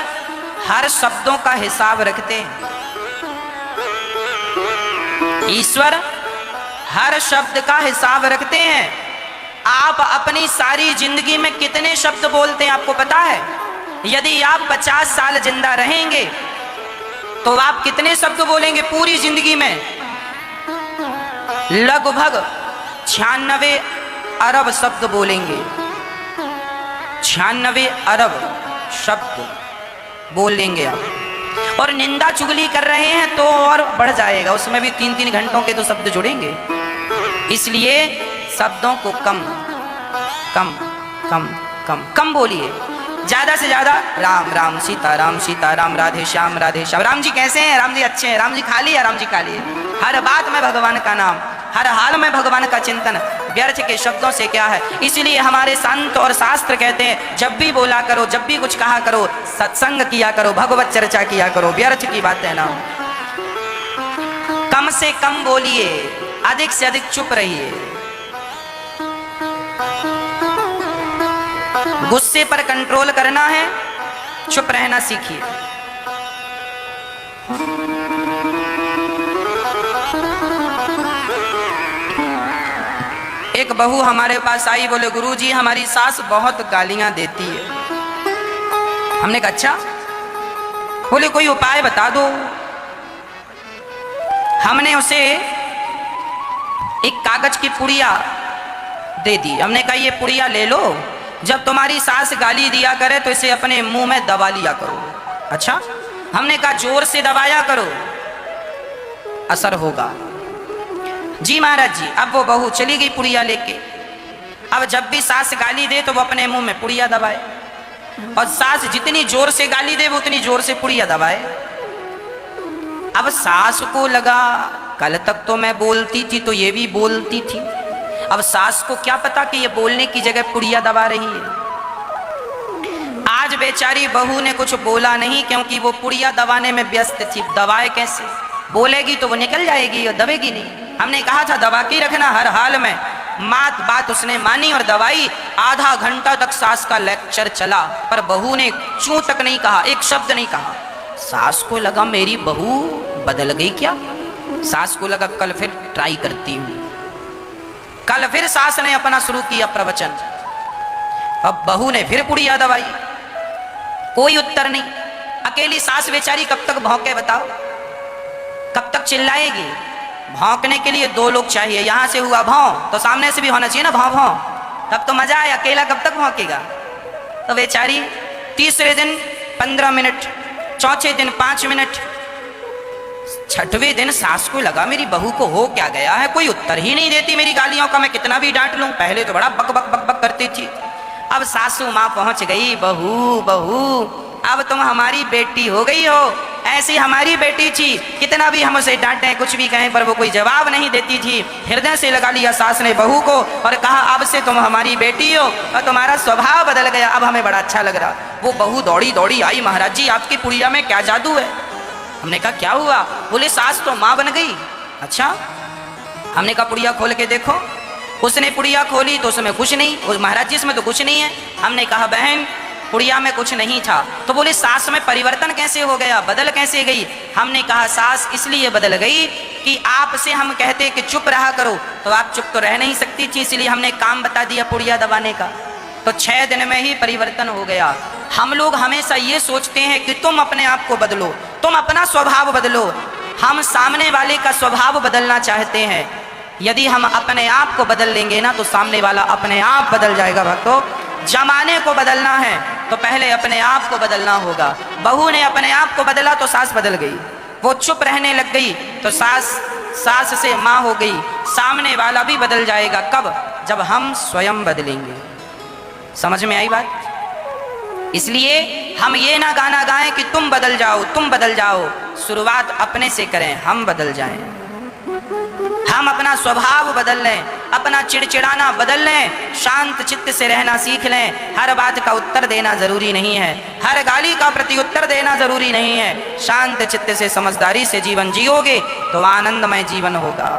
हर शब्दों का हिसाब रखते हैं। ईश्वर हर शब्द का हिसाब रखते हैं। आप अपनी सारी जिंदगी में कितने शब्द बोलते हैं आपको पता है? यदि आप 50 साल जिंदा रहेंगे तो आप कितने शब्द बोलेंगे पूरी जिंदगी में? लगभग 96 अरब शब्द बोलेंगे। 96 अरब शब्द बोलेंगे आप। और निंदा चुगली कर रहे हैं तो और बढ़ जाएगा, उसमें भी 3-3 घंटों के तो शब्द जुड़ेंगे। इसलिए शब्दों को कम कम कम कम कम बोलिए, ज्यादा से ज्यादा राम राम सीता राम राधे श्याम राधे श्याम। राम जी कैसे हैं? राम जी अच्छे हैं। राम जी खा लिए? राम जी खा लिए। हर बात में भगवान का नाम, हर हाल में भगवान का चिंतन। व्यर्थ के शब्दों से क्या है? इसलिए हमारे संत और शास्त्र कहते हैं जब भी बोला करो, जब भी कुछ कहा करो, सत्संग किया करो, भगवत चर्चा किया करो, व्यर्थ की बातें ना। कम से कम बोलिए, अधिक से अधिक चुप रहिए। गुस्से पर कंट्रोल करना है, चुप रहना सीखिए। एक बहू हमारे पास आई, बोले गुरुजी हमारी सास बहुत गालियां देती है। हमने कहा अच्छा, बोले कोई उपाय बता दो। हमने उसे एक कागज की पुड़िया दे दी। हमने कहा ये पुड़िया ले लो, जब तुम्हारी सास गाली दिया करे तो इसे अपने मुंह में दबा लिया करो। अच्छा, हमने कहा जोर से दबाया करो, असर होगा। जी महाराज जी। अब वो बहू चली गई पुड़िया लेके। अब जब भी सास गाली दे तो वो अपने मुंह में पुड़िया दबाए, और सास जितनी जोर से गाली दे वो उतनी जोर से पुड़िया दबाए। अब सास को लगा कल तक तो मैं बोलती थी तो ये भी बोलती थी, अब सास को क्या पता कि ये बोलने की जगह पुड़िया दबा रही है। आज आज बेचारी बहू ने कुछ बोला नहीं, क्योंकि वो पुड़िया दबाने में व्यस्त थी। दबाए कैसे? बोलेगी तो वो निकल जाएगी और दबेगी नहीं। हमने कहा था दबा के रखना हर हाल में। बात उसने मानी और दवाई। आधा घंटा तक सास का लेक्चर चला, पर बहू ने चूं तक नहीं कहा, एक शब्द नहीं कहा। सास को लगा मेरी बहू बदल गई क्या। सास को लगा कल फिर ट्राई करती हूं। कल फिर सास ने अपना शुरू किया प्रवचन। अब बहू ने फिर पुड़िया दबाई, कोई उत्तर नहीं। अकेली सास बेचारी कब तक भौंके बताओ, कब तक चिल्लाएगी। भौंकने के लिए दो लोग चाहिए। यहां से हुआ भौं तो सामने से भी होना चाहिए ना, भौं भौं, तब तो मजा आए। अकेला कब तक भौंकेगा। तो बेचारी तीसरे दिन 15 मिनट, चौथे दिन 5 मिनट, छठवें दिन सास को लगा मेरी बहू को हो क्या गया है, कोई उत्तर ही नहीं देती मेरी गालियों का, मैं कितना भी डांट लूं। पहले तो बड़ा बक बक बक बक करती थी। अब सासू माँ पहुंच गई। बहू बहू अब तुम हमारी बेटी हो गई हो, ऐसी हमारी बेटी थी। कितना भी हम उसे डांटें, कुछ भी कहें, पर वो कोई जवाब नहीं देती थी। हृदय से लगा लिया सास ने बहू को और कहा अब से तुम हमारी बेटी हो और तुम्हारा स्वभाव बदल गया, अब हमें बड़ा अच्छा लग रहा। वो बहू दौड़ी दौड़ी आई, महाराज जी आपकी पुड़िया में क्या जादू है। हमने कहा क्या हुआ। बोले सास तो माँ बन गई। अच्छा। हमने कहा पुड़िया खोल के देखो। उसने पुड़िया खोली तो उसमें कुछ नहीं। महाराज जी इसमें तो कुछ नहीं है। हमने कहा बहन पुड़िया में कुछ नहीं था। तो बोले सास में परिवर्तन कैसे हो गया, बदल कैसे गई। हमने कहा सास इसलिए बदल गई कि आपसे हम कहते कि चुप रहा करो तो आप चुप तो रह नहीं सकती थी, इसलिए हमने काम बता दिया पुड़िया दबाने का। तो 6 दिन में ही परिवर्तन हो गया। हम लोग हमेशा ये सोचते हैं कि तुम अपने आप को बदलो, तुम अपना स्वभाव बदलो। हम सामने वाले का स्वभाव बदलना चाहते हैं। यदि हम अपने आप को बदल लेंगे ना तो सामने वाला अपने आप बदल जाएगा। भक्तों, जमाने को बदलना है तो पहले अपने आप को बदलना होगा। बहू ने अपने आप को बदला तो सास बदल गई। वो चुप रहने लग गई तो सास से माँ हो गई। सामने वाला भी बदल जाएगा। कब? जब हम स्वयं बदलेंगे। समझ में आई बात। इसलिए हम ये ना गाना गाएं कि तुम बदल जाओ, तुम बदल जाओ। शुरुआत अपने से करें, हम बदल जाएं। हम अपना स्वभाव बदल लें, अपना चिड़चिड़ाना बदल लें, शांत चित्त से रहना सीख लें। हर बात का उत्तर देना जरूरी नहीं है, हर गाली का प्रति उत्तर देना जरूरी नहीं है। शांत चित्त से समझदारी से जीवन जियोगे तो आनंदमय जीवन होगा।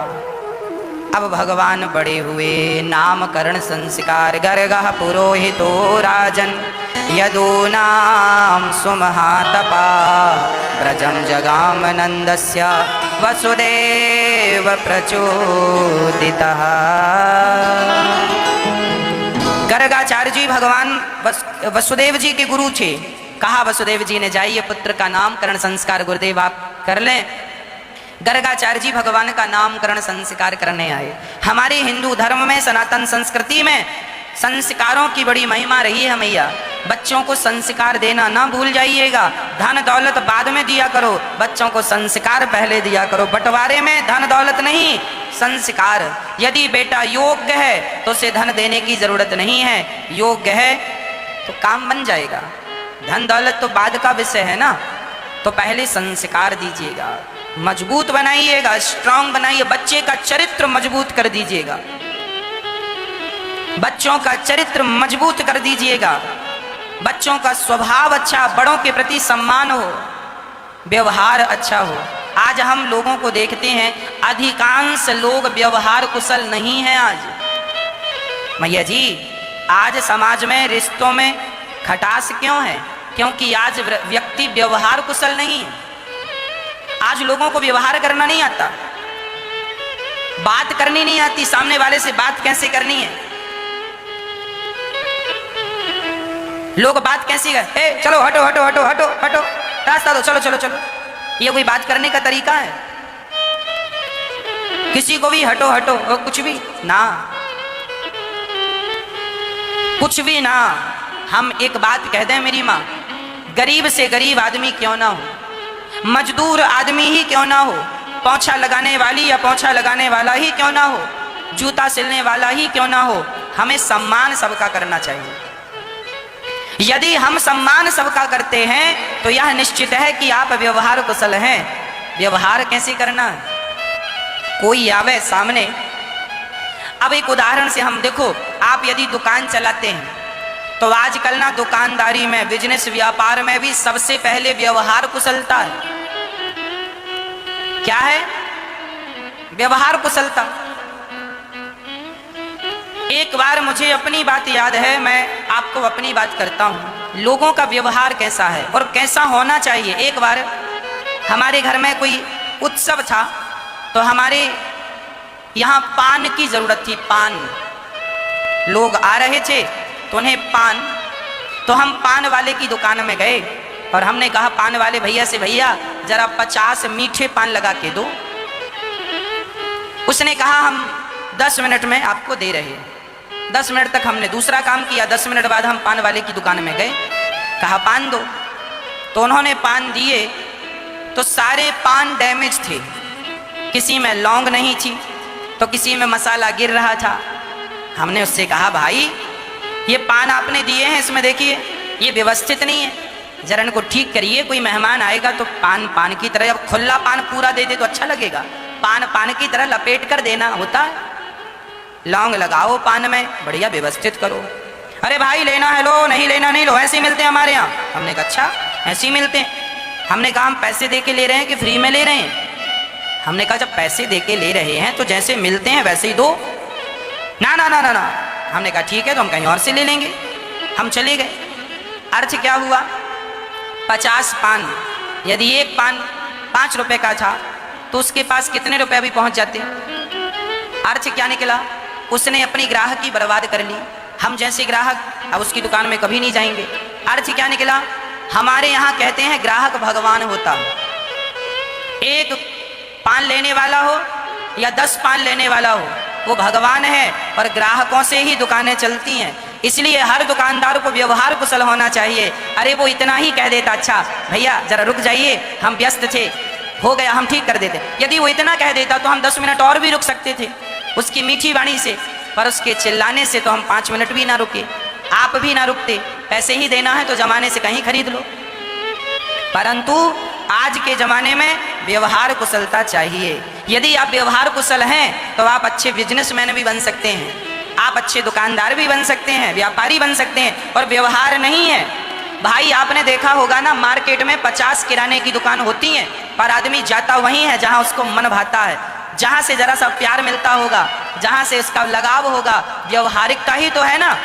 अब भगवान बड़े हुए, नामकरण संस्कार गर्गः पुरोहितो राजन यदो नाम सुमहातपा ब्रजम जगाम नंदस्य वसुदेव प्रचोदितः। गर्गाचार्य जी भगवान वसुदेव जी के गुरु थे। कहा वसुदेव जी ने जाइए पुत्र का नामकरण संस्कार गुरुदेव आप कर लें। गर्गाचार्य जी भगवान का नामकरण संस्कार करने आए। हमारे हिंदू धर्म में, सनातन संस्कृति में संस्कारों की बड़ी महिमा रही है मैया। बच्चों को संस्कार देना ना भूल जाइएगा। धन दौलत बाद में दिया करो, बच्चों को संस्कार पहले दिया करो। बंटवारे में धन दौलत नहीं, संस्कार। यदि बेटा योग्य है तो उसे धन देने की जरूरत नहीं है, योग्य है तो काम बन जाएगा। धन दौलत तो बाद का विषय है ना। तो पहले संस्कार दीजिएगा, मजबूत बनाइएगा, स्ट्रांग बनाइए। बच्चे का चरित्र मजबूत कर दीजिएगा, बच्चों का चरित्र मजबूत कर दीजिएगा। बच्चों का स्वभाव अच्छा, बड़ों के प्रति सम्मान हो, व्यवहार अच्छा हो। आज हम लोगों को देखते हैं अधिकांश लोग व्यवहार कुशल नहीं हैं। आज मैया जी, आज समाज में रिश्तों में खटास क्यों है? क्योंकि आज व्यक्ति व्यवहार कुशल नहीं है। आज लोगों को व्यवहार करना नहीं आता, बात करनी नहीं आती। सामने वाले से बात कैसे करनी है, लोग बात कैसी कर, ए चलो हटो हटो हटो हटो हटो, रास्ता दो, चलो चलो चलो। ये कोई बात करने का तरीका है? किसी को भी हटो हटो, कुछ भी ना, कुछ भी ना। हम एक बात कह दें मेरी माँ, गरीब से गरीब आदमी क्यों ना हो, मजदूर आदमी ही क्यों ना हो, पोंछा लगाने वाली या पोंछा लगाने वाला ही क्यों ना हो, जूता सिलने वाला ही क्यों ना हो, हमें सम्मान सबका करना चाहिए। यदि हम सम्मान सबका करते हैं तो यह निश्चित है कि आप व्यवहार कुशल हैं। व्यवहार कैसे करना है? कोई आवे सामने, अब एक उदाहरण से हम देखो, आप यदि दुकान चलाते हैं तो आजकल ना दुकानदारी में, बिजनेस व्यापार में भी सबसे पहले व्यवहार कुशलता है। क्या है? व्यवहार कुशलता। एक बार मुझे अपनी बात याद है, मैं आपको अपनी बात करता हूं, लोगों का व्यवहार कैसा है और कैसा होना चाहिए। एक बार हमारे घर में कोई उत्सव था, तो हमारे यहाँ पान की जरूरत थी। पान, लोग आ रहे थे तो उन्हें पान, तो हम पान वाले की दुकान में गए और हमने कहा पान वाले भैया से, भैया जरा 50 मीठे पान लगा के दो। उसने कहा हम 10 मिनट में आपको दे रहे हैं। 10 मिनट तक हमने दूसरा काम किया। 10 मिनट बाद हम पान वाले की दुकान में गए, कहा पान दो, तो उन्होंने पान दिए, तो सारे पान डैमेज थे। किसी में लौंग नहीं थी, तो किसी में मसाला गिर रहा था। हमने उससे कहा भाई ये पान आपने दिए हैं, इसमें देखिए ये व्यवस्थित नहीं है, जरा इनको ठीक करिए। कोई मेहमान आएगा तो पान पान की तरह, अब खुला पान पूरा दे दे तो अच्छा लगेगा, पान पान की तरह लपेट कर देना होता है। लौंग लगाओ पान में, बढ़िया व्यवस्थित करो। अरे भाई लेना है लो, नहीं लेना नहीं लो, ऐसे ही मिलते हैं हमारे यहाँ। हमने कहा अच्छा ऐसे ही मिलते हैं। हमने कहा हम पैसे दे के ले रहे हैं कि फ्री में ले रहे हैं? हमने कहा जब पैसे दे के ले रहे हैं तो जैसे मिलते हैं वैसे ही दो। ना ना ना ना ना। हमने कहा ठीक है तो हम कहीं और से ले लेंगे। हम चले गए। अर्थ क्या हुआ? 50 पान, यदि एक पान 5 रुपए का था तो उसके पास कितने रुपए भी पहुंच जाते? अर्थ क्या निकला? उसने अपनी ग्राहक की बर्बाद कर ली। हम जैसे ग्राहक अब उसकी दुकान में कभी नहीं जाएंगे। अर्थ क्या निकला? हमारे यहाँ कहते हैं ग्राहक भगवान होता है। एक पान लेने वाला हो या 10 पान लेने वाला हो, वो भगवान है, और ग्राहकों से ही दुकानें चलती हैं। इसलिए हर दुकानदार को व्यवहार कुशल होना चाहिए। अरे वो इतना ही कह देता, अच्छा भैया जरा रुक जाइए हम व्यस्त थे, हो गया, हम ठीक कर देते। यदि वो इतना कह देता तो हम 10 मिनट और भी रुक सकते थे उसकी मीठी वाणी से, पर उसके चिल्लाने से तो हम 5 मिनट भी ना रुके, आप भी ना रुकते। पैसे ही देना है तो जमाने से कहीं खरीद लो। परंतु आज के जमाने में व्यवहार कुशलता चाहिए। यदि आप व्यवहार कुशल हैं तो आप अच्छे बिजनेसमैन भी बन सकते हैं, आप अच्छे दुकानदार भी बन सकते हैं, व्यापारी बन सकते हैं। और व्यवहार नहीं है भाई, आपने देखा होगा ना, मार्केट में 50 किराने की दुकान होती हैं, पर आदमी जाता वहीं है जहां उसको मन भाता है, जहां से जरा सा प्यार मिलता होगा, जहां से उसका लगाव होगा। व्यवहारिकता ही तो है ना।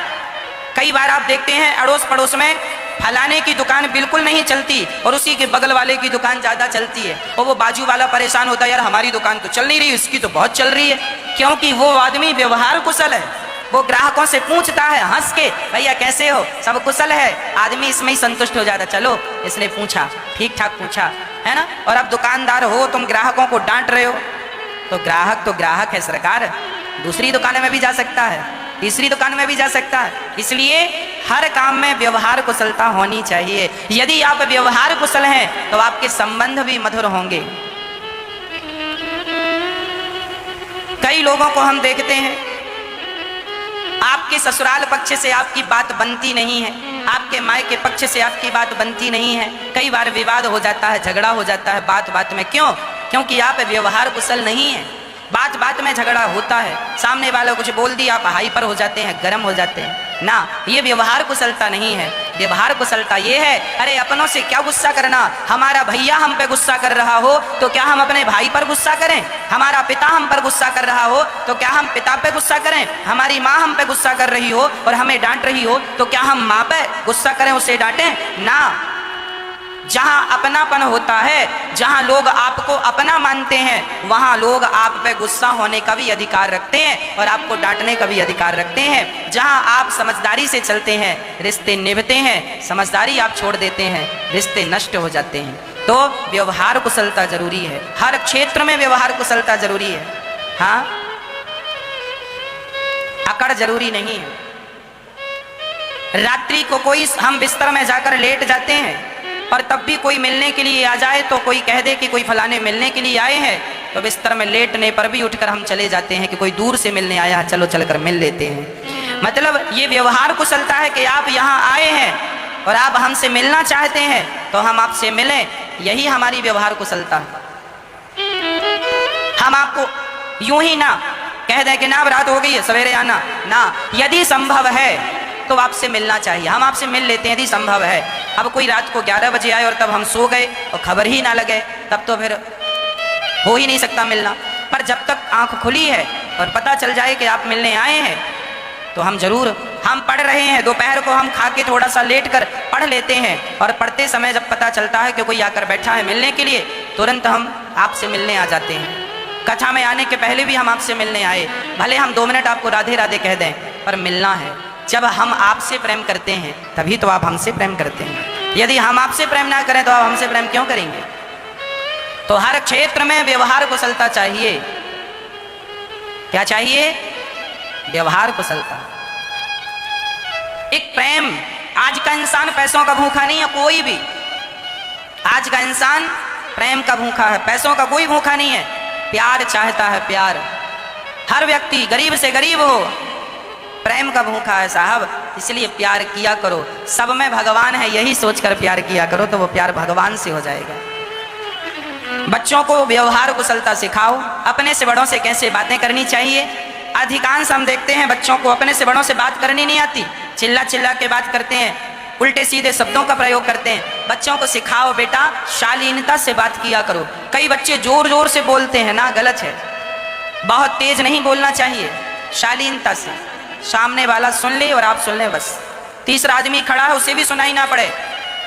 कई बार आप देखते हैं अड़ोस पड़ोस में फलाने की दुकान बिल्कुल नहीं चलती और उसी के बगल वाले की दुकान ज्यादा चलती है, और वो बाजू वाला परेशान होता है, यार हमारी दुकान तो चल नहीं रही, इसकी तो बहुत चल रही है। क्योंकि वो आदमी व्यवहार कुशल है, वो ग्राहकों से पूछता है हंस के, भैया कैसे हो, सब कुशल है। आदमी इसमें ही संतुष्ट हो जाता, चलो इसने पूछा, ठीक ठाक पूछा, है ना। और अब दुकानदार हो, तुम ग्राहकों को डांट रहे हो, तो ग्राहक है सरकार, दूसरी दुकान में भी जा सकता है, तीसरी दुकान में भी जा सकता है। इसलिए हर काम में व्यवहार कुशलता होनी चाहिए। यदि आप व्यवहार कुशल हैं तो आपके संबंध भी मधुर होंगे। कई लोगों को हम देखते हैं, आपके ससुराल पक्ष से आपकी बात बनती नहीं है, आपके मायके पक्ष से आपकी बात बनती नहीं है। कई बार विवाद हो जाता है, झगड़ा हो जाता है बात बात में। क्यों? क्योंकि आप व्यवहार कुशल नहीं है। बात बात में झगड़ा होता है, सामने वाले कुछ बोल दिया, आप हाइपर हो जाते हैं, गर्म हो जाते हैं ना। ये व्यवहार कुशलता नहीं है। व्यवहार कुशलता ये है, अरे अपनों से क्या गुस्सा करना, हमारा भैया हम पे गुस्सा कर रहा हो तो क्या हम अपने भाई पर गुस्सा करें, हमारा पिता हम पर गुस्सा कर रहा हो तो क्या हम पिता पे गुस्सा करें, हमारी माँ हम पे गुस्सा कर रही हो और हमें डांट रही हो तो क्या हम माँ पे गुस्सा करें, उसे डांटें ना। जहां अपनापन होता है, जहां लोग आपको अपना मानते हैं, वहां लोग आप पे गुस्सा होने का भी अधिकार रखते हैं और आपको डांटने का भी अधिकार रखते हैं। जहां आप समझदारी से चलते हैं, रिश्ते निभते हैं, समझदारी आप छोड़ देते हैं, रिश्ते नष्ट हो जाते हैं। तो व्यवहार कुशलता जरूरी है, हर क्षेत्र में व्यवहार कुशलता जरूरी है। हाँ, अकड़ जरूरी नहीं है। रात्रि को कोई, हम बिस्तर में जाकर लेट जाते हैं और तब भी कोई मिलने के लिए आ जाए तो कोई कह दे कि कोई फलाने मिलने के लिए आए हैं, तो बिस्तर में लेटने पर भी उठकर हम चले जाते हैं कि कोई दूर से मिलने आया है, चलो चलकर मिल लेते हैं। मतलब ये व्यवहार कुशलता है कि आप यहाँ आए हैं और आप हमसे मिलना चाहते हैं तो हम आपसे मिलें, यही हमारी व्यवहार कुशलता है। हम आपको यूं ही ना कह दें कि ना अब रात हो गई है सवेरे आना, ना। यदि संभव है तो आपसे मिलना चाहिए, हम आपसे मिल लेते हैं यदि संभव है। अब कोई रात को 11 बजे आए और तब हम सो गए और खबर ही ना लगे, तब तो फिर हो ही नहीं सकता मिलना। पर जब तक आंख खुली है और पता चल जाए कि आप मिलने आए हैं तो हम जरूर, हम पढ़ रहे हैं, दोपहर को हम खा के थोड़ा सा लेट कर पढ़ लेते हैं और पढ़ते समय जब पता चलता है कि कोई आकर बैठा है मिलने के लिए, तुरंत हम आपसे मिलने आ जाते हैं। कथा में आने के पहले भी हम आपसे मिलने आए, भले हम 2 मिनट आपको राधे राधे कह दें, पर मिलना है। जब हम आपसे प्रेम करते हैं तभी तो आप हमसे प्रेम करते हैं। यदि हम आपसे प्रेम ना करें तो आप हमसे प्रेम क्यों करेंगे? तो हर क्षेत्र में व्यवहार कुशलता चाहिए। क्या चाहिए? व्यवहार कुशलता। एक प्रेम। आज का इंसान पैसों का भूखा नहीं है, कोई भी। आज का इंसान प्रेम का भूखा है, पैसों का कोई भूखा नहीं है। प्यार चाहता है, प्यार। हर व्यक्ति गरीब से गरीब हो, प्रेम का भूखा है साहब। इसलिए प्यार किया करो, सब में भगवान है यही सोचकर प्यार किया करो, तो वो प्यार भगवान से हो जाएगा। बच्चों को व्यवहार कुशलता सिखाओ, अपने से बड़ों से कैसे बातें करनी चाहिए। अधिकांश हम देखते हैं बच्चों को अपने से बड़ों से बात करनी नहीं आती, चिल्ला चिल्ला के बात करते हैं, उल्टे सीधे शब्दों का प्रयोग करते हैं। बच्चों को सिखाओ बेटा शालीनता से बात किया करो। कई बच्चे जोर जोर से बोलते हैं ना, गलत है। बहुत तेज नहीं बोलना चाहिए, शालीनता से, सामने वाला सुन ले और आप सुन ले बस। तीसरा आदमी खड़ा है उसे भी सुनाई ना पड़े,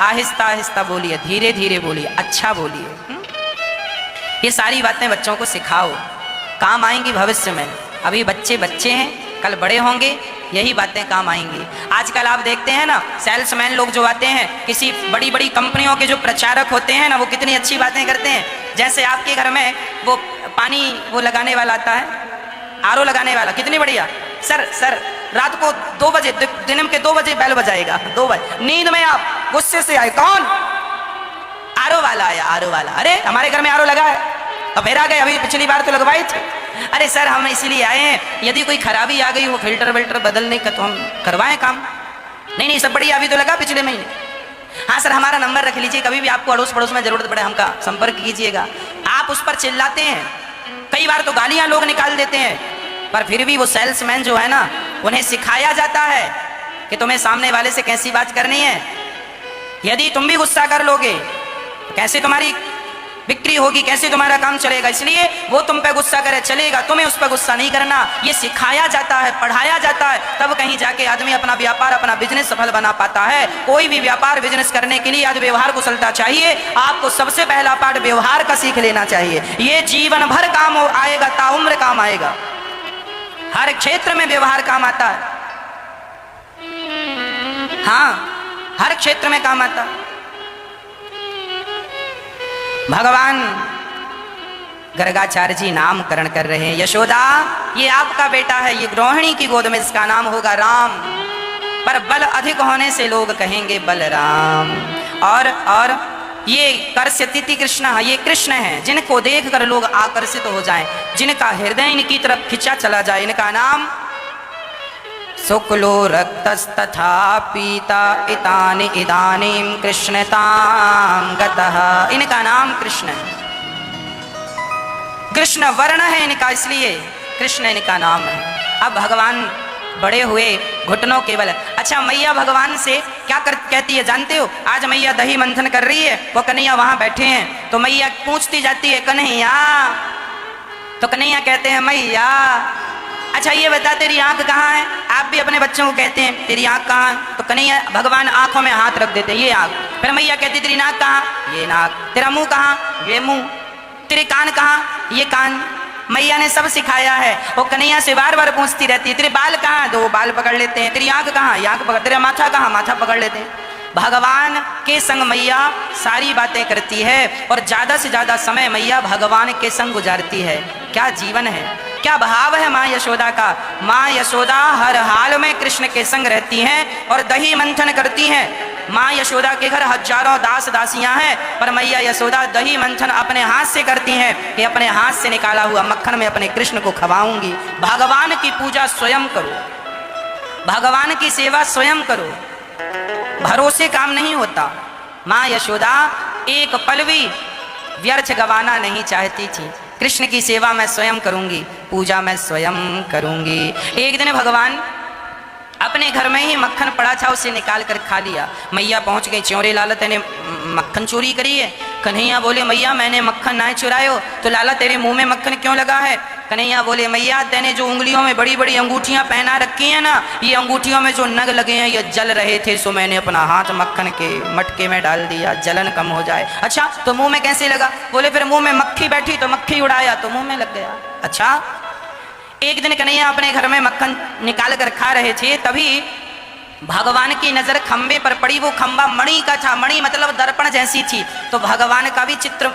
आहिस्ता आहिस्ता बोलिए, धीरे धीरे बोलिए, अच्छा बोलिए। ये सारी बातें बच्चों को सिखाओ, काम आएंगी भविष्य में। अभी बच्चे बच्चे हैं, कल बड़े होंगे, यही बातें काम आएंगी। आजकल आप देखते हैं ना, सेल्समैन लोग जो आते हैं, किसी बड़ी बड़ी कंपनियों के जो प्रचारक होते हैं ना, वो कितनी अच्छी बातें करते हैं। जैसे आपके घर में वो पानी वो लगाने वाला आता है, आरओ लगाने वाला, कितनी बढ़िया। सर रात को 2 बजे, दिन के 2 बजे बैल बजाएगा, 2 बजे नींद में आप गुस्से से आए, कौन? आरओ वाला आया, आरओ वाला। अरे हमारे घर में आरओ लगा है, अब फिर आ गए, अभी पिछली बार तो लगवाए थे। अरे सर हम इसीलिए आए हैं, यदि कोई खराबी आ गई हो फिल्टर विल्टर बदलने का तो हम करवाएं काम। नहीं सब बढ़िया, अभी तो लगा पिछले महीने। हाँ सर हमारा नंबर रख लीजिए, कभी भी आपको अड़ोस पड़ोस में जरूरत पड़े हमका संपर्क कीजिएगा। आप उस पर चिल्लाते हैं, कई बार तो गालियां लोग निकाल देते हैं, पर फिर भी वो सेल्समैन जो है ना, उन्हें सिखाया जाता है कि तुम्हें सामने वाले से कैसी बात करनी है। यदि तुम भी गुस्सा कर लोगे तो कैसे तुम्हारी बिक्री होगी, कैसे तुम्हारा काम चलेगा। इसलिए वो तुम पे गुस्सा करे चलेगा, तुम्हें उस पर गुस्सा नहीं करना। ये सिखाया जाता है, पढ़ाया जाता है, तब कहीं जाके आदमी अपना व्यापार, अपना बिजनेस सफल बना पाता है। कोई भी व्यापार बिजनेस करने के लिए आज व्यवहार कुशलता चाहिए। आपको सबसे पहला पाठ व्यवहार का सीख लेना चाहिए। ये जीवन भर काम आएगा, ताउम्र काम आएगा। हर क्षेत्र में व्यवहार काम आता है। हाँ, हर क्षेत्र में काम आता है। भगवान गर्गाचार्य जी नामकरण कर रहे हैं। यशोदा ये आपका बेटा है, ये रोहिणी की गोद में इसका नाम होगा राम, पर बल अधिक होने से लोग कहेंगे बलराम। और ये कर्ष्यति कृष्ण, ये कृष्ण है जिनको देखकर लोग आकर्षित हो जाएं, जिनका हृदय इनकी तरफ खिंचा चला जाए। इनका नाम शुक्लो रक्तस्तथा पीता इतानि इदानीं कृष्णतां गतः। इनका नाम कृष्ण है, कृष्ण वर्ण है इनका, इसलिए कृष्ण इनका नाम है। अब भगवान बड़े हुए घुटनों के बल। अच्छा मैया भगवान से क्या कहती है जानते हो? आज मैया दही मंथन कर रही है, वो कन्हैया वहां बैठे हैं, तो मैया पूछती जाती है कन्हैया, तो कन्हैया कहते हैं मैया अच्छा ये बता तेरी आंख कहाँ है? आप भी अपने बच्चों को कहते हैं तेरी आंख कहाँ है, तो कन्हैया भगवान आंखों में हाथ रख देते हैं, ये आंख। फिर मैया कहती तेरी नाक कहाँ? ये नाक। तेरा मुंह कहाँ? ये मुंह। तेरे कान कहाँ? ये कान। मैया ने सब सिखाया है। वो कन्हैया से बार बार पूछती रहती है तेरे बाल कहाँ? तो वो बाल पकड़ लेते हैं। तेरी आंख कहाँ? ये आंख पकड़। तेरा माथा कहाँ? माथा पकड़ लेते हैं। भगवान के संग मैया सारी बातें करती है और ज्यादा से ज्यादा समय मैया भगवान के संग गुजारती है। क्या जीवन है, क्या भाव है माँ यशोदा का। माँ यशोदा हर हाल में कृष्ण के संग रहती हैं और दही मंथन करती हैं। माँ यशोदा के घर हजारों दास दासियां हैं, पर मैया यशोदा दही मंथन अपने हाथ से करती हैं कि अपने हाथ से निकाला हुआ मक्खन में अपने कृष्ण को खवाऊंगी। भगवान की पूजा स्वयं करो, भगवान की सेवा स्वयं करो, भरोसे काम नहीं होता। माँ यशोदा एक पल भी व्यर्थ गवाना नहीं चाहती थी। कृष्ण की सेवा मैं स्वयं करूंगी, पूजा मैं स्वयं करूंगी। एक दिन भगवान अपने घर में ही मक्खन पड़ा था, उसे निकाल कर खा लिया। मैया पहुंच गई, च्योरे लाला तेने मक्खन चोरी करी है? कन्हैया बोले मैया मैंने मक्खन ना चुरायो। तो लाला तेरे मुंह में मक्खन क्यों लगा है? कन्हैया बोले मैया तेने जो उंगलियों में बड़ी बड़ी अंगूठियां पहना रखी हैं ना, ये अंगूठियों में जो नग लगे हैं ये जल रहे थे, सो मैंने अपना हाथ मक्खन के मटके में डाल दिया, जलन कम हो जाए। अच्छा तो मुंह में कैसे लगा? बोले फिर मुंह में मक्खी बैठी तो मक्खी उड़ाया तो मुंह में लग गया। अच्छा एक दिन कन्हैया अपने घर में मक्खन निकाल कर खा रहे थे, तभी भगवान की नजर खंबे पर पड़ी। वो खंबा मणि का था, मणि मतलब दर्पण जैसी थी, तो भगवान का भी चित्र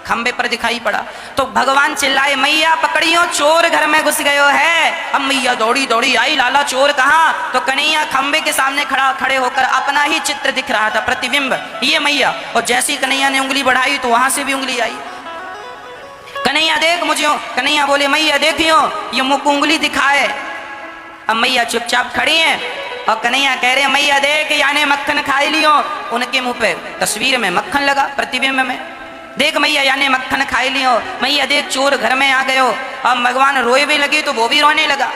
खंबे पर दिखाई पड़ा। तो भगवान चिल्लाए मैया पकड़ियो चोर घर में घुस गयो है। अब मैया दौड़ी दौड़ी आई, लाला चोर कहाँ? तो कन्हैया खंबे के सामने खड़े होकर अपना ही चित्र दिख रहा था, प्रतिबिंब, ये मैया। और जैसी कन्हैया ने उंगली बढ़ाई तो वहां से भी उंगली आई। कन्हैया देख मुझे। कन्हैया बोले मैया देखियो ये मुख उंगली दिखाए। अब मैया चुपचाप खड़ी है और कन्हैया कह रहे मैया देख याने मक्खन खाई लियो। उनके मुंह पे तस्वीर में मक्खन लगा, प्रतिबिंब में। देख मैया याने मक्खन खाई लियो। मैया देख चोर घर में आ गयो। अब भगवान रोए भी लगे तो वो भी रोने लगा,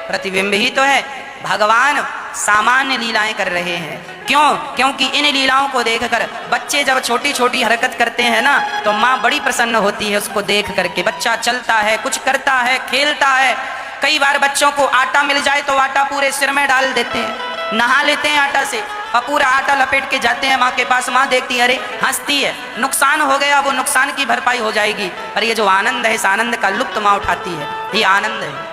प्रतिबिंब ही तो है। भगवान सामान्य लीलाएं कर रहे हैं। क्यों? क्योंकि इन लीलाओं को देखकर बच्चे जब छोटी छोटी हरकत करते हैं ना, तो माँ बड़ी प्रसन्न होती है उसको देख करके। बच्चा चलता है, कुछ करता है, खेलता है। कई बार बच्चों को आटा मिल जाए तो आटा पूरे सिर में डाल देते हैं, नहा लेते हैं आटा से और पूरा आटा लपेट के जाते हैं माँ के पास। माँ देखती है, अरे हंसती है, नुकसान हो गया, वो नुकसान की भरपाई हो जाएगी। पर ये जो आनंद है, इस आनंद का लुप्त माँ उठाती है, ये आनंद है।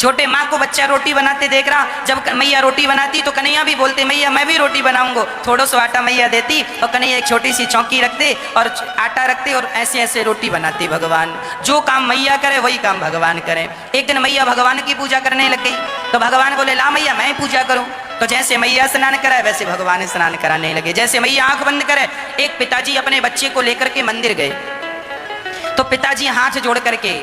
छोटे माँ को बच्चा रोटी बनाते देख रहा, जब मैया रोटी बनाती तो कन्हैया भी बोलते मैया मैं भी रोटी बनाऊंगा। थोड़ा सा आटा मैया देती और कन्हैया एक छोटी सी चौकी रखते और आटा रखते और ऐसे ऐसे रोटी बनाते। भगवान जो काम मैया करे वही काम भगवान करें। एक दिन मैया भगवान की पूजा करने लग गई, तो भगवान बोले ला मैया मैं पूजा करूं। तो जैसे मैया स्नान कराए वैसे भगवान स्नान कराने लगे। जैसे मैया आंख बंद करे, एक पिताजी अपने बच्चे को लेकर के मंदिर गए, तो पिताजी हाथ जोड़ करके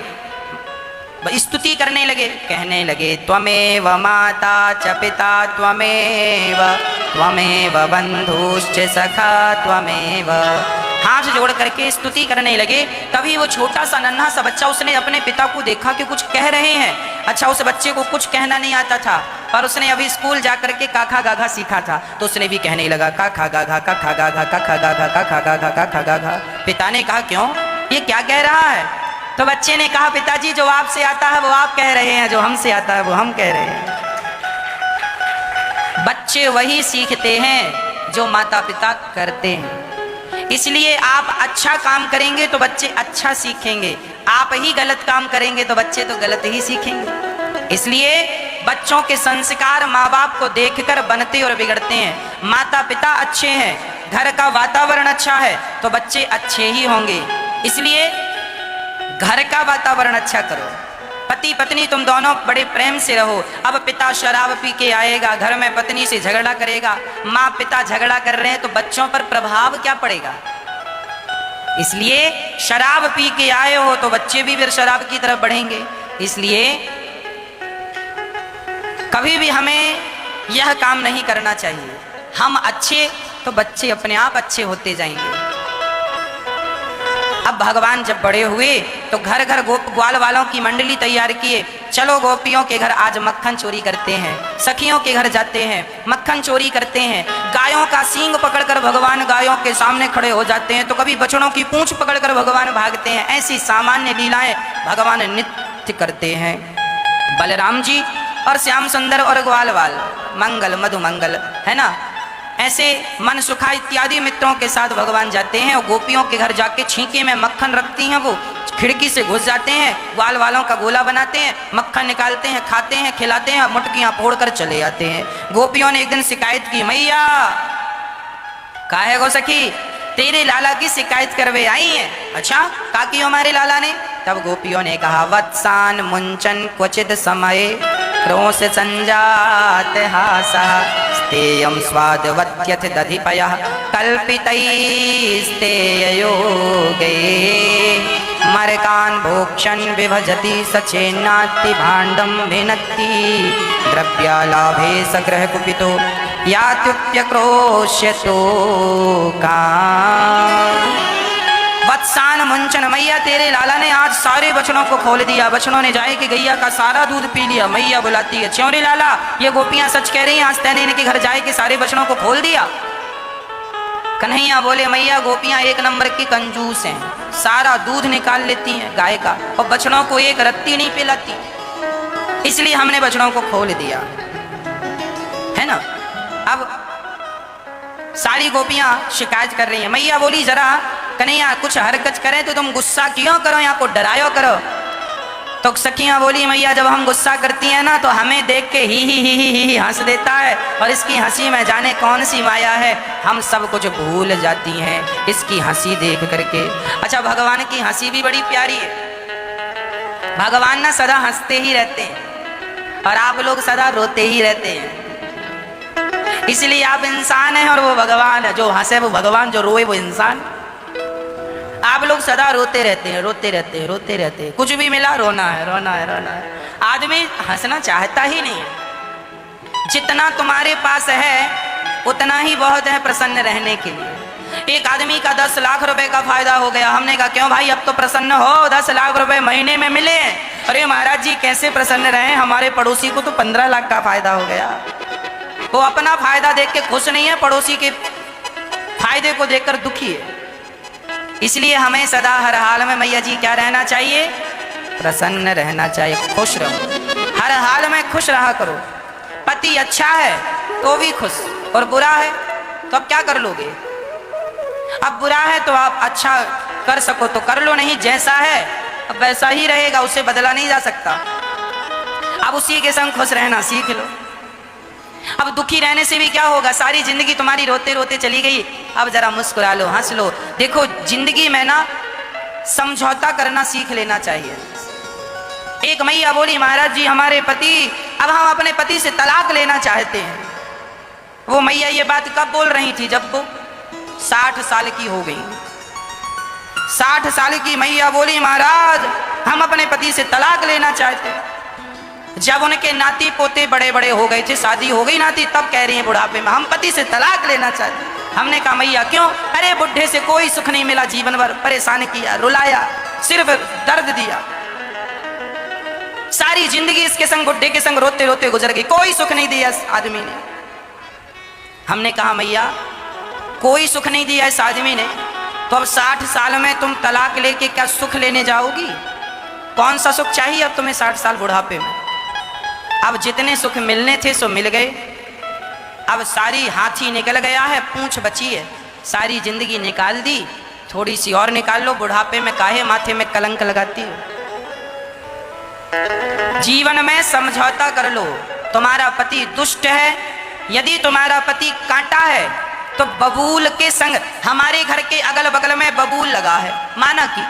स्तुति करने लगे, कहने लगे त्वमेव माता च पिता त्वमेव, त्वमेव बंधुश्च सखा त्वमेव। हाथ जोड़ करके स्तुति करने लगे। तभी वो छोटा सा नन्हा सा बच्चा, उसने अपने पिता को देखा कि कुछ कह रहे हैं। अच्छा उस बच्चे को कुछ कहना नहीं आता था, पर उसने अभी स्कूल जा करके काखा गाघा सीखा था, तो उसने भी कहने लगा काखा गाघा काखा गाघा काखा गाघा काखा गाघा काखा गाघा। पिता ने कहा क्यों, ये क्या कह रहा है? तो बच्चे ने कहा पिताजी जो आपसे आता है वो आप कह रहे हैं, जो हमसे आता है वो हम कह रहे हैं। बच्चे वही सीखते हैं जो माता पिता करते हैं। इसलिए आप अच्छा काम करेंगे तो बच्चे अच्छा सीखेंगे, आप ही गलत काम करेंगे तो बच्चे तो गलत ही सीखेंगे। इसलिए बच्चों के संस्कार माँ बाप को देखकर बनते और बिगड़ते हैं। माता पिता अच्छे हैं, घर का वातावरण अच्छा है तो बच्चे अच्छे ही होंगे। इसलिए घर का वातावरण अच्छा करो, पति पत्नी तुम दोनों बड़े प्रेम से रहो। अब पिता शराब पी के आएगा, घर में पत्नी से झगड़ा करेगा, माँ पिता झगड़ा कर रहे हैं तो बच्चों पर प्रभाव क्या पड़ेगा? इसलिए शराब पी के आए हो तो बच्चे भी फिर शराब की तरफ बढ़ेंगे। इसलिए कभी भी हमें यह काम नहीं करना चाहिए। हम अच्छे तो बच्चे अपने आप अच्छे होते जाएंगे। अब भगवान जब बड़े हुए तो घर घर ग्वाल वालों की मंडली तैयार किए। चलो गोपियों के घर आज मक्खन चोरी करते हैं, सखियों के घर जाते हैं, मक्खन चोरी करते हैं। गायों का सींग पकड़कर भगवान गायों के सामने खड़े हो जाते हैं, तो कभी बछड़ों की पूंछ पकड़कर भगवान भागते हैं। ऐसी सामान्य लीलाएं भगवान नित्य करते हैं। बलराम जी और श्याम सुंदर और ग्वालवाल, मंगल मधु मंगल, है ना। ऐसे मन सुखा इत्यादि मित्रों के साथ भगवान जाते हैं और गोपियों के घर जाके छींके में मक्खन रखती हैं, वो खिड़की से घुस जाते हैं, ग्वाल वालों का गोला बनाते हैं, मक्खन निकालते हैं, खाते हैं, खिलाते हैं, मुटकियां फोड़कर चले आते हैं। गोपियों ने एक दिन शिकायत की, मैया काहे गो सखी तेरे लाला की शिकायत करवे आई है। अच्छा का की हमारे लाला ने? तब गोपियों ने कहा वत्सान मुंचन क्वचित समय क्रोश संजात हासा स्तेयम स्वादवत्यथ दधिपयः कल्पितैस्ते योगे मरकान् भोक्षन् विभजति सचेन्नाति भाण्डं भिनत्ति द्रव्यालाभे सग्रह कुपितो यात्युप्यक्रोश्यतो का। वत्सान मुंचन, मैया तेरे लाला ने आज सारे बछड़ों को खोल दिया। बछड़ों ने जाए कि गैया का सारा दूध पी लिया। मैया बुलाती है, च्यों रे लाला, ये गोपियां सच कह रही हैं, आज तैने इनके घर जाए कि सारे बछड़ों को खोल दिया। कन्हैया बोले, मैया गोपियां एक नंबर की कंजूस हैं, सारा दूध निकाल लेती हैं गाय का और बछड़ों को एक रत्ती नहीं पिलाती, इसलिए हमने बछड़ों को खोल दिया, है ना। अब सारी गोपियां शिकायत कर रही हैं। मैया बोली, जरा कन्हैया कुछ हरकत करें तो तुम गुस्सा क्यों करो, यहाँ को डरायो करो। तो सखियां बोली, मैया जब हम गुस्सा करती हैं ना तो हमें देख के ही हंस देता है, और इसकी हंसी में जाने कौन सी माया है, हम सब कुछ भूल जाती हैं इसकी हंसी देख करके। अच्छा, भगवान की हंसी भी बड़ी प्यारी है। भगवान ना सदा हंसते ही रहते हैं और आप लोग सदा रोते ही रहते हैं, इसलिए आप इंसान हैं और वो भगवान है। जो हंसे वो भगवान, जो रोए वो इंसान। आप लोग सदा रोते रहते हैं, रोते रहते हैं, रोते रहते हैं, कुछ भी मिला रोना है, रोना है, रोना है। आदमी हंसना चाहता ही नहीं है। जितना तुम्हारे पास है उतना ही बहुत है प्रसन्न रहने के लिए। एक आदमी का 10 लाख रुपए का फायदा हो गया। हमने कहा, क्यों भाई, अब तो प्रसन्न हो, 10 लाख रुपए महीने में मिले। अरे महाराज जी कैसे प्रसन्न रहे, हमारे पड़ोसी को तो 15 लाख का फायदा हो गया। वो अपना फायदा देख के खुश नहीं है, पड़ोसी के फायदे को देखकर दुखी है। इसलिए हमें सदा हर हाल में मैया जी क्या रहना चाहिए, प्रसन्न रहना चाहिए, खुश रहो, हर हाल में खुश रहा करो। पति अच्छा है तो भी खुश, और बुरा है तो अब क्या कर लोगे। अब बुरा है तो आप अच्छा कर सको तो कर लो, नहीं जैसा है अब वैसा ही रहेगा, उसे बदला नहीं जा सकता। अब उसी के संग खुश रहना सीख लो। अब दुखी रहने से भी क्या होगा, सारी जिंदगी तुम्हारी रोते रोते चली गई, अब जरा मुस्कुरा लो, हंस लो। देखो जिंदगी में ना समझौता करना सीख लेना चाहिए। एक मैया बोली, महाराज जी हमारे पति, अब हम अपने पति से तलाक लेना चाहते हैं। वो मैया ये बात कब बोल रही थी, जब वो 60 साल की हो गई। 60 साल की मैया बोली, महाराज हम अपने पति से तलाक लेना चाहते हैं। जब उनके नाती पोते बड़े बड़े हो गए थे, शादी हो गई नाती, तब कह रही हैं बुढ़ापे में हम पति से तलाक लेना चाहते। हमने कहा, मैया क्यों। अरे बुढ़े से कोई सुख नहीं मिला, जीवन भर परेशान किया, रुलाया, सिर्फ दर्द दिया, सारी जिंदगी इसके संग, बुढ़े के संग रोते रोते गुजर गई, कोई सुख नहीं दिया इस आदमी ने। हमने कहा, मैया कोई सुख नहीं दिया इस आदमी ने, तो अब 60 साल में तुम तलाक लेके क्या सुख लेने जाओगी। कौन सा सुख चाहिए अब तुम्हें 60 साल बुढ़ापे में। अब जितने सुख मिलने थे सो मिल गए, अब सारी हाथी निकल गया है, पूंछ बची है, सारी जिंदगी निकाल दी, थोड़ी सी और निकाल लो, बुढ़ापे में काहे माथे में कलंक लगाती हो। जीवन में समझौता कर लो। तुम्हारा पति दुष्ट है, यदि तुम्हारा पति कांटा है तो बबूल के संग, हमारे घर के अगल बगल में बबूल लगा है माना कि,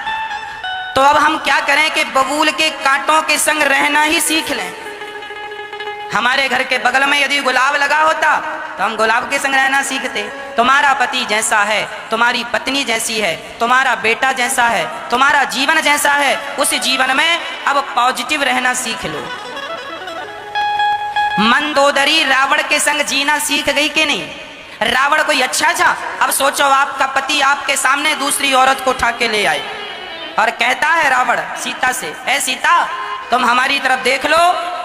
तो अब हम क्या करें कि बबूल के कांटों के संग रहना ही सीख लें। हमारे घर के बगल में यदि गुलाब लगा होता तो हम गुलाब के संग रहना सीखते। तुम्हारा पति जैसा है, तुम्हारी पत्नी जैसी है, तुम्हारा बेटा जैसा है, तुम्हारा जीवन जैसा है, उस जीवन में अब पॉजिटिव रहना सीख लो। मंदोदरी रावण के संग जीना सीख गई कि नहीं। रावण कोई अच्छा था। अब सोचो आपका पति आपके सामने दूसरी औरत को उठा के ले आए और कहता है रावण सीता से, ऐ सीता तुम हमारी तरफ देख लो,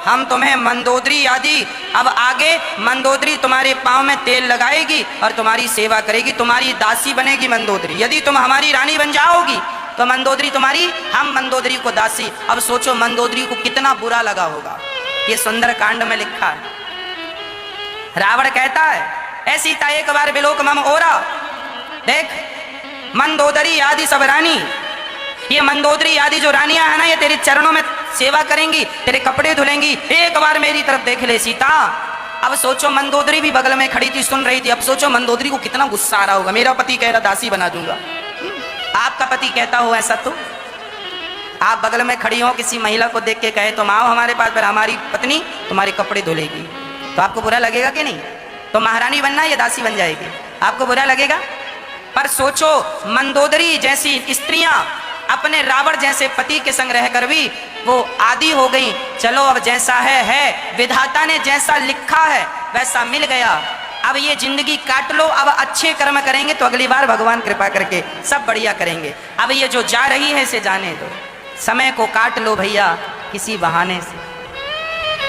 हम तुम्हें मंदोदरी आदि, अब आगे मंदोदरी तुम्हारे पांव में तेल लगाएगी और तुम्हारी सेवा करेगी, तुम्हारी दासी बनेगी मंदोदरी। यदि तुम हमारी रानी बन जाओगी तो मंदोदरी तुम्हारी, हम मंदोदरी को दासी। अब सोचो मंदोदरी को कितना बुरा लगा होगा। ये सुंदर कांड में लिखा है। रावण कहता है, ऐ सीता एक बार विलोक मम ओरा, देख मंदोदरी आदि सब रानी, ये मंदोदरी आदि जो रानियां है ना, ये तेरे चरणों में सेवा करेंगी, तेरे कपड़े धुलेंगी, एक बार मेरी तरफ देख ले सीता। अब सोचो मंदोदरी भी बगल में खड़ी थी, सुन रही थी। अब सोचो मंदोदरी को कितना गुस्सा आ रहा होगा, मेरा पति कह रहा दासी बना दूंगा। आपका पति कहता हो ऐसा, तो आप बगल में खड़ी हो, किसी महिला को देख के कहे तुम आओ हमारे पास, पर हमारी पत्नी तुम्हारे कपड़े धुलेगी, तो आपको बुरा लगेगा कि नहीं। तो महारानी बनना या दासी बन जाएगी, आपको बुरा लगेगा। पर सोचो मंदोदरी जैसी स्त्रियां अपने रावण जैसे पति के संग रहकर भी वो आदि हो गई। चलो अब जैसा है, विधाता ने जैसा लिखा है वैसा मिल गया। अब ये जिंदगी काट लो, अब अच्छे कर्म करेंगे तो अगली बार भगवान कृपा करके सब बढ़िया करेंगे। अब ये जो जा रही है इसे जाने दो, समय को काट लो भैया किसी बहाने से।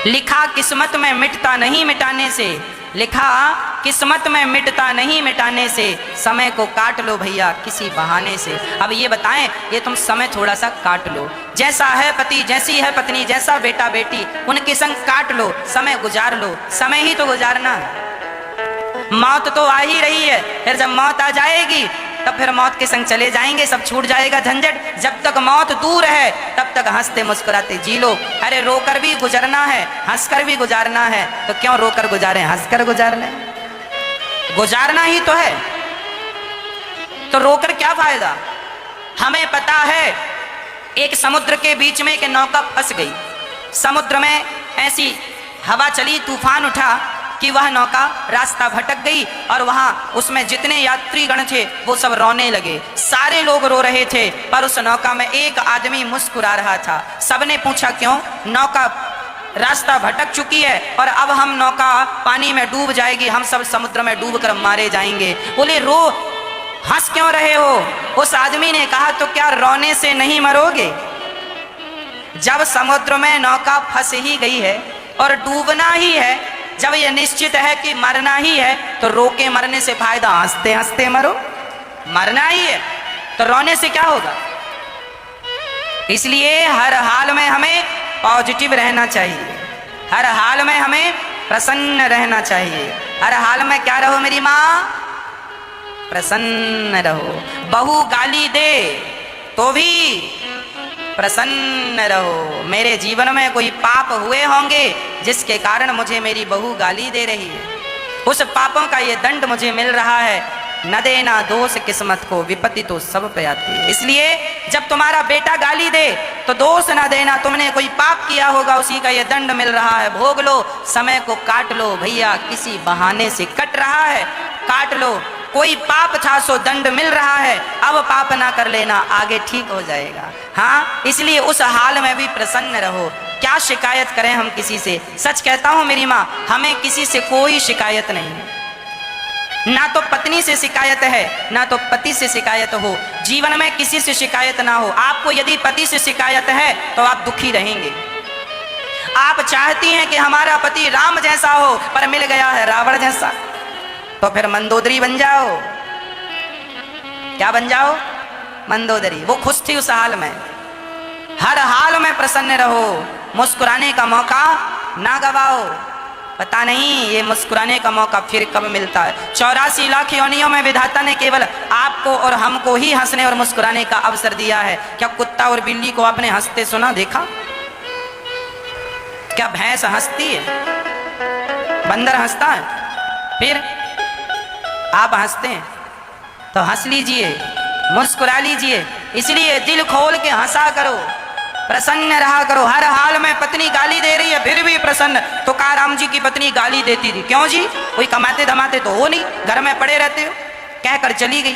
लिखा किस्मत में मिटता नहीं मिटाने से, लिखा किस्मत में मिटता नहीं मिटाने से, समय को काट लो भैया किसी बहाने से। अब ये बताएं, ये तुम समय थोड़ा सा काट लो, जैसा है पति जैसी है पत्नी, जैसा बेटा बेटी उनके संग काट लो, समय गुजार लो, समय ही तो गुजारना है। मौत तो आ ही रही है, फिर जब मौत आ जाएगी तब फिर मौत के संग चले जाएंगे, सब छूट जाएगा झंझट। जब तक मौत दूर है तब तक हंसते मुस्कुराते जी लो। अरे रोकर भी गुजरना है, हंसकर भी गुजारना है, तो क्यों रोकर गुजारे, हंसकर गुजार लें। गुजारना ही तो है, तो रोकर क्या फायदा। हमें पता है एक समुद्र के बीच में एक नौका फंस गई, समुद्र में ऐसी हवा चली, तूफान उठा कि वह नौका रास्ता भटक गई, और वहां उसमें जितने यात्रीगण थे वो सब रोने लगे, सारे लोग रो रहे थे, पर उस नौका में एक आदमी मुस्कुरा रहा था। सबने पूछा क्यों, नौका रास्ता भटक चुकी है और अब हम नौका पानी में डूब जाएगी, हम सब समुद्र में डूब कर मारे जाएंगे। बोले रो, हंस क्यों रहे हो। उस आदमी ने कहा तो क्या रोने से नहीं मरोगे। जब समुद्र में नौका फंस ही गई है और डूबना ही है, जब ये निश्चित है कि मरना ही है, तो रो के मरने से फायदा, हंसते हंसते मरो। मरना ही है तो रोने से क्या होगा। इसलिए हर हाल में हमें पॉजिटिव रहना चाहिए, हर हाल में हमें प्रसन्न रहना चाहिए। हर हाल में क्या रहो मेरी माँ, प्रसन्न रहो। बहू गाली दे तो भी प्रसन्न रहो। मेरे जीवन में कोई पाप हुए होंगे जिसके कारण मुझे मेरी बहू गाली दे रही है, उस पापों का ये दंड मुझे मिल रहा है। न देना दोष किस्मत को, विपत्ति तो सब पे आती है। इसलिए जब तुम्हारा बेटा गाली दे तो दोष न देना, तुमने कोई पाप किया होगा उसी का ये दंड मिल रहा है, भोग लो। समय को काट लो भैया, किसी बहाने से कट रहा है, काट लो। कोई पाप था सो दंड मिल रहा है, अब पाप ना कर लेना, आगे ठीक हो जाएगा। हाँ, इसलिए उस हाल में भी प्रसन्न रहो। क्या शिकायत करें हम किसी से। सच कहता हूं मेरी माँ, हमें किसी से कोई शिकायत नहीं है, ना तो पत्नी से शिकायत है ना तो पति से शिकायत हो। जीवन में किसी से शिकायत ना हो। आपको यदि पति से शिकायत है तो आप दुखी रहेंगे। आप चाहती हैं कि हमारा पति राम जैसा हो, पर मिल गया है रावण जैसा, तो फिर मंदोदरी बन जाओ। क्या बन जाओ, मंदोदरी। वो खुश थी उस हाल में। हर हाल में प्रसन्न रहो, मुस्कुराने का मौका ना गवाओ। पता नहीं ये मुस्कुराने का मौका फिर कब मिलता है। 84 लाख योनियों में विधाता ने केवल आपको और हमको ही हंसने और मुस्कुराने का अवसर दिया है। क्या कुत्ता और बिल्ली को आपने हंसते सुना, देखा? क्या भैंस हंसती है, बंदर हंसता है? फिर आप हंसते हैं तो हंस लीजिए, मुस्कुरा लीजिए। इसलिए दिल खोल के हंसा करो, प्रसन्न रहा करो। हर हाल में पत्नी गाली दे रही है फिर भी प्रसन्न। तुकाराम जी की पत्नी गाली देती थी, क्यों जी, कोई कमाते धमाते तो हो नहीं, घर में पड़े रहते हो, कहकर चली गई।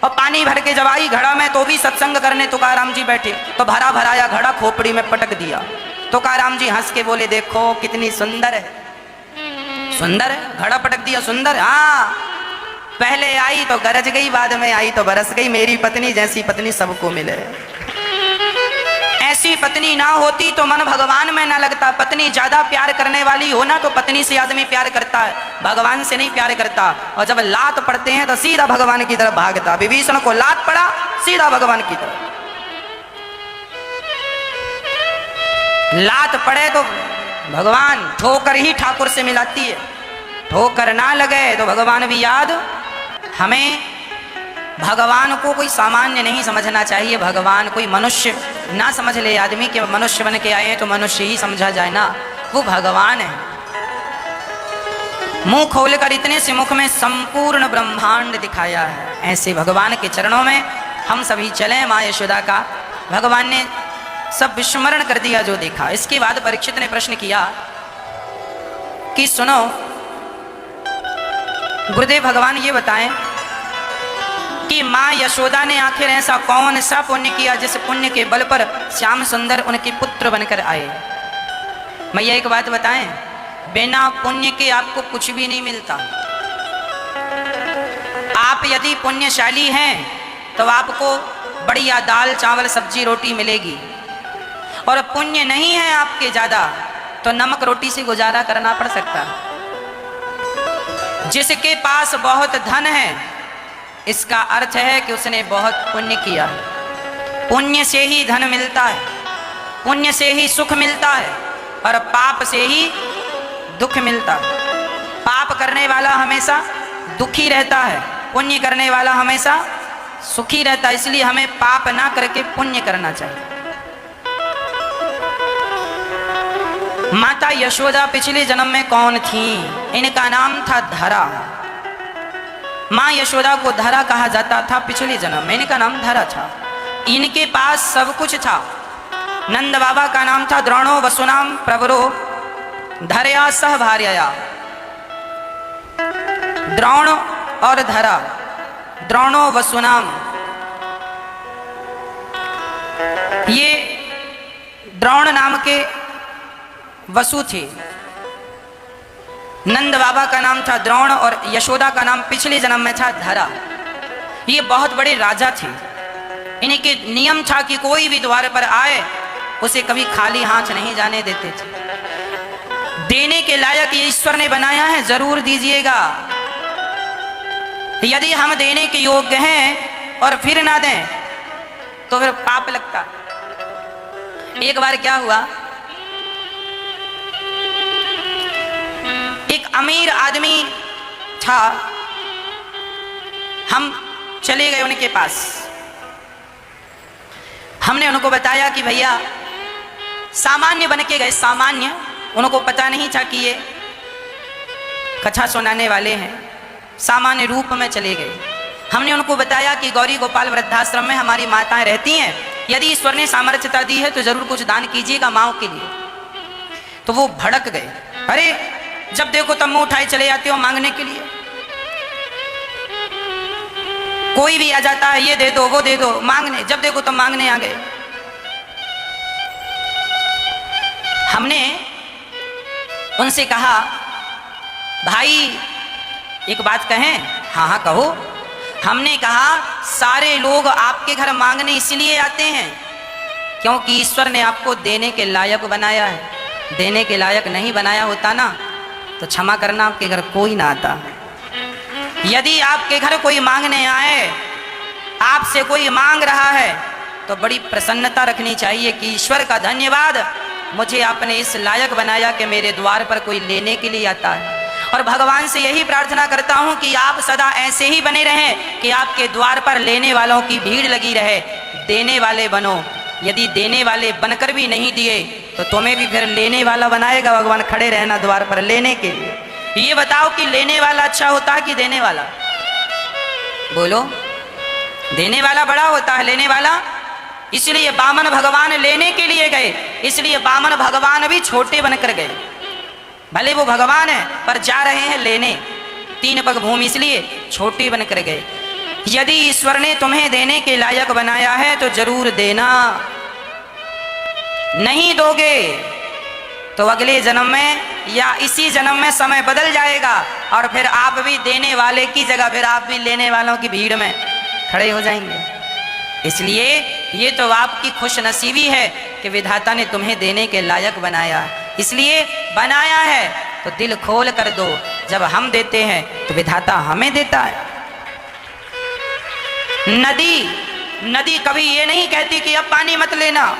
और पानी भर के जब आई घड़ा में तो भी सत्संग करने तुकाराम जी बैठे, तो भरा भराया घड़ा खोपड़ी में पटक दिया। तुकाराम जी हंस के बोले, देखो कितनी सुंदर है, सुंदर है, घड़ा पटक दिया, सुंदर। हाँ, पहले आई तो गरज गई, बाद में आई तो बरस गई। मेरी पत्नी जैसी पत्नी सबको मिले। ऐसी पत्नी ना होती तो मन भगवान में ना लगता। पत्नी ज्यादा प्यार करने वाली हो ना तो पत्नी से आदमी प्यार करता है, भगवान से नहीं प्यार करता। और जब लात पड़ते हैं तो सीधा भगवान की तरफ भागता। विभीषण को लात पड़ा, सीधा भगवान की तरफ। लात पड़े तो भगवान, ठोकर ही ठाकुर से मिलाती है। ठोकर ना लगे तो भगवान भी याद। हमें भगवान को कोई सामान्य नहीं समझना चाहिए। भगवान कोई मनुष्य ना समझ ले आदमी कि मनुष्य बन के आए हैं तो मनुष्य ही समझा जाए ना, वो भगवान है। मुंह खोलकर इतने से मुख में संपूर्ण ब्रह्मांड दिखाया है। ऐसे भगवान के चरणों में हम सभी चले। माँ यशोदा का भगवान ने सब विस्मरण कर दिया जो देखा। इसके बाद परीक्षित ने प्रश्न किया कि सुनो गुरुदेव, भगवान ये बताएं कि माँ यशोदा ने आखिर ऐसा कौन सा पुण्य किया जिस पुण्य के बल पर श्याम सुंदर उनके पुत्र बनकर आए। मैया एक बात बताएं, बिना पुण्य के आपको कुछ भी नहीं मिलता। आप यदि पुण्यशाली हैं तो आपको बढ़िया दाल चावल सब्जी रोटी मिलेगी, और पुण्य नहीं है आपके ज़्यादा तो नमक रोटी से गुजारा करना पड़ सकता है। जिसके पास बहुत धन है इसका अर्थ है कि उसने बहुत पुण्य किया है। पुण्य से ही धन मिलता है, पुण्य से ही सुख मिलता है, और पाप से ही दुख मिलता है। पाप करने वाला हमेशा दुखी रहता है, पुण्य करने वाला हमेशा सुखी रहता है। इसलिए हमें पाप ना करके पुण्य करना चाहिए। माता यशोदा पिछले जन्म में कौन थी? इनका नाम था धरा। माँ यशोदा को धरा कहा जाता था। पिछले जन्म में इनका नाम धरा था। इनके पास सब कुछ था। नंद बाबा का नाम था द्रोणो वसुनाम प्रवरो धरया सह भार्यया। द्रोण और धरा, द्रोणो वसुनाम, ये द्रोण नाम के वसु थे। नंद बाबा का नाम था द्रोण और यशोदा का नाम पिछले जन्म में था धरा। ये बहुत बड़े राजा थे। इनके नियम था कि कोई भी द्वार पर आए उसे कभी खाली हाथ नहीं जाने देते थे। देने के लायक ये ईश्वर ने बनाया है, जरूर दीजिएगा। यदि हम देने के योग्य हैं और फिर ना दें तो फिर पाप लगता। एक बार क्या हुआ, एक अमीर आदमी था। हम चले गए उनके पास। हमने उनको बताया कि भैया, सामान्य बन के गए, सामान्य, उनको पता नहीं था कि ये कथा सुनाने वाले हैं। सामान्य रूप में चले गए। हमने उनको बताया कि गौरी गोपाल वृद्धाश्रम में हमारी माताएं रहती हैं, यदि ईश्वर ने सामर्थ्यता दी है तो जरूर कुछ दान कीजिएगा माओ के लिए। तो वो भड़क गए। अरे जब देखो तब मुंह उठाए चले जाते हो मांगने के लिए। कोई भी आ जाता है, ये दे दो वो दे दो, मांगने, जब देखो तब मांगने आ गए। हमने उनसे कहा, भाई एक बात कहें? हाँ हाँ कहो। हमने कहा, सारे लोग आपके घर मांगने इसलिए आते हैं क्योंकि ईश्वर ने आपको देने के लायक बनाया है। देने के लायक नहीं बनाया होता ना तो क्षमा करना, आपके घर कोई ना आता। यदि आपके घर कोई मांगने आए, आपसे कोई मांग रहा है, तो बड़ी प्रसन्नता रखनी चाहिए कि ईश्वर का धन्यवाद, मुझे आपने इस लायक बनाया कि मेरे द्वार पर कोई लेने के लिए आता है। और भगवान से यही प्रार्थना करता हूँ कि आप सदा ऐसे ही बने रहें कि आपके द्वार पर लेने वालों की भीड़ लगी रहे। देने वाले बनो। यदि देने वाले बनकर भी नहीं दिए तो तुम्हें भी फिर लेने वाला बनाएगा भगवान। खड़े रहना द्वार पर लेने के लिए। ये बताओ कि लेने वाला अच्छा होता है कि देने वाला? बोलो। देने वाला बड़ा होता है, लेने वाला। इसलिए बामन भगवान लेने के लिए गए, इसलिए बामन भगवान भी छोटे बनकर गए। भले वो भगवान है पर जा रहे हैं लेने। 3 पग भूमि, इसलिए छोटे बनकर गए। यदि ईश्वर ने तुम्हें देने के लायक बनाया है तो जरूर देना। नहीं दोगे तो अगले जन्म में या इसी जन्म में समय बदल जाएगा और फिर आप भी देने वाले की जगह फिर आप भी लेने वालों की भीड़ में खड़े हो जाएंगे। इसलिए ये तो आपकी खुशनसीबी है कि विधाता ने तुम्हें देने के लायक बनाया। इसलिए बनाया है तो दिल खोल कर दो। जब हम देते हैं तो विधाता हमें देता है। नदी कभी ये नहीं कहती कि अब पानी मत लेना,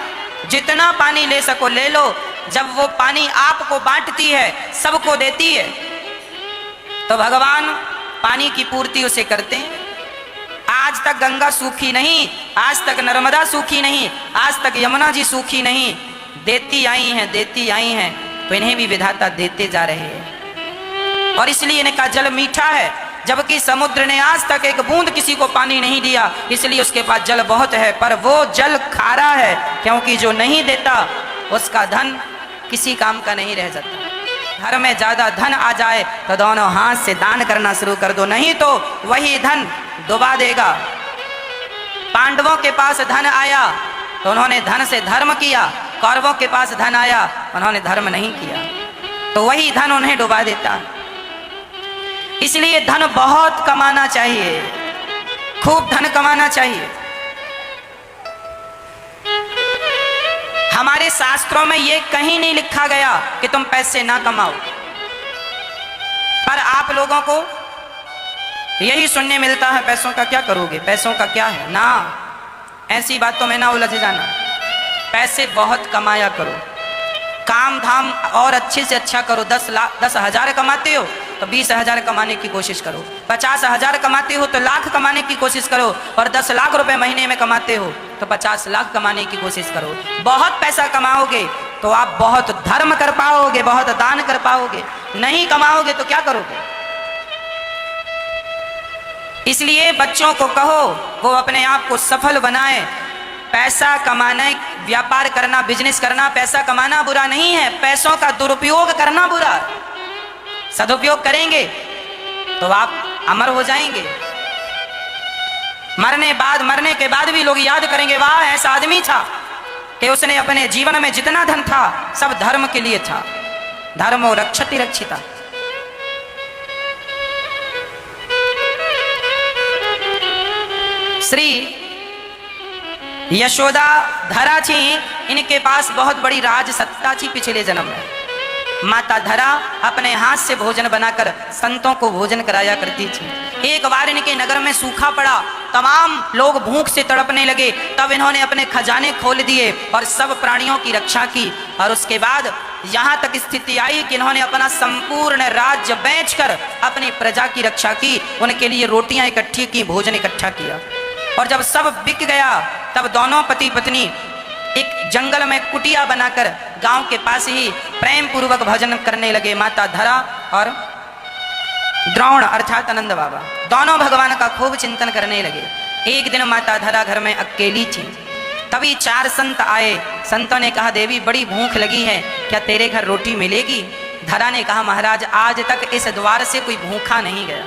जितना पानी ले सको ले लो। जब वो पानी आपको बांटती है, सबको देती है, तो भगवान पानी की पूर्ति उसे करते हैं। आज तक गंगा सूखी नहीं, आज तक नर्मदा सूखी नहीं, आज तक यमुना जी सूखी नहीं। देती आई हैं, देती आई हैं, तो इन्हें भी विधाता देते जा रहे हैं। और इसलिए इनका जल मीठा है, जबकि समुद्र ने आज तक एक बूंद किसी को पानी नहीं दिया। इसलिए उसके पास जल बहुत है, पर वो जल खारा है, क्योंकि जो नहीं देता उसका धन किसी काम का नहीं रह जाता। घर में ज्यादा धन आ जाए तो दोनों हाथ से दान करना शुरू कर दो, नहीं तो वही धन डुबा देगा। पांडवों के पास धन आया तो उन्होंने धन से धर्म किया, कौरवों के पास धन आया उन्होंने धर्म नहीं किया, तो वही धन उन्हें डुबा देता। इसलिए धन बहुत कमाना चाहिए, खूब धन कमाना चाहिए। हमारे शास्त्रों में यह कहीं नहीं लिखा गया कि तुम पैसे ना कमाओ, पर आप लोगों को यही सुनने मिलता है, पैसों का क्या करोगे, पैसों का क्या है ना। ऐसी बातों में ना उलझ जाना। पैसे बहुत कमाया करो, काम धाम और अच्छे से अच्छा करो। 10,000 कमाते हो तो 20,000 कमाने की कोशिश करो, 50,000 कमाते हो तो लाख कमाने की कोशिश करो, और 10 लाख रुपए महीने में कमाते हो तो 50 लाख कमाने की कोशिश करो। बहुत पैसा कमाओगे तो आप बहुत धर्म कर पाओगे, बहुत दान कर पाओगे। नहीं कमाओगे तो क्या करोगे। इसलिए बच्चों को कहो वो अपने आप को सफल बनाए। पैसा कमाना, व्यापार करना, बिजनेस करना, पैसा कमाना बुरा नहीं है, पैसों का दुरुपयोग करना बुरा। सदुपयोग करेंगे तो आप अमर हो जाएंगे। मरने के बाद भी लोग याद करेंगे, वाह ऐसा आदमी था कि उसने अपने जीवन में जितना धन था सब धर्म के लिए था। धर्मो रक्षति रक्षिता। श्री यशोदा धरा थी, इनके पास बहुत बड़ी राज सत्ता थी पिछले जन्म में। माता धरा अपने हाथ से भोजन बनाकर संतों को भोजन कराया करती थी। एक बार इनके नगर में सूखा पड़ा, तमाम लोग भूख से तड़पने लगे, तब इन्होंने अपने खजाने खोल दिए और सब प्राणियों की रक्षा की। और उसके बाद यहाँ तक स्थिति आई कि इन्होंने अपना संपूर्ण राज्य बेचकर अपनी प्रजा की रक्षा की, उनके लिए रोटियां इकट्ठी की, भोजन इकट्ठा किया। और जब सब बिक गया तब दोनों पति पत्नी एक जंगल में कुटिया बनाकर गांव के पास ही प्रेम पूर्वक भजन करने लगे। माता धरा और द्रोण अर्थात आनंद बाबा दोनों भगवान का खूब चिंतन करने लगे। एक दिन माता धरा घर में अकेली थी, तभी 4 संत आए। संतों ने कहा, देवी बड़ी भूख लगी है, क्या तेरे घर रोटी मिलेगी। धरा ने कहा, महाराज आज तक इस द्वार से कोई भूखा नहीं गया,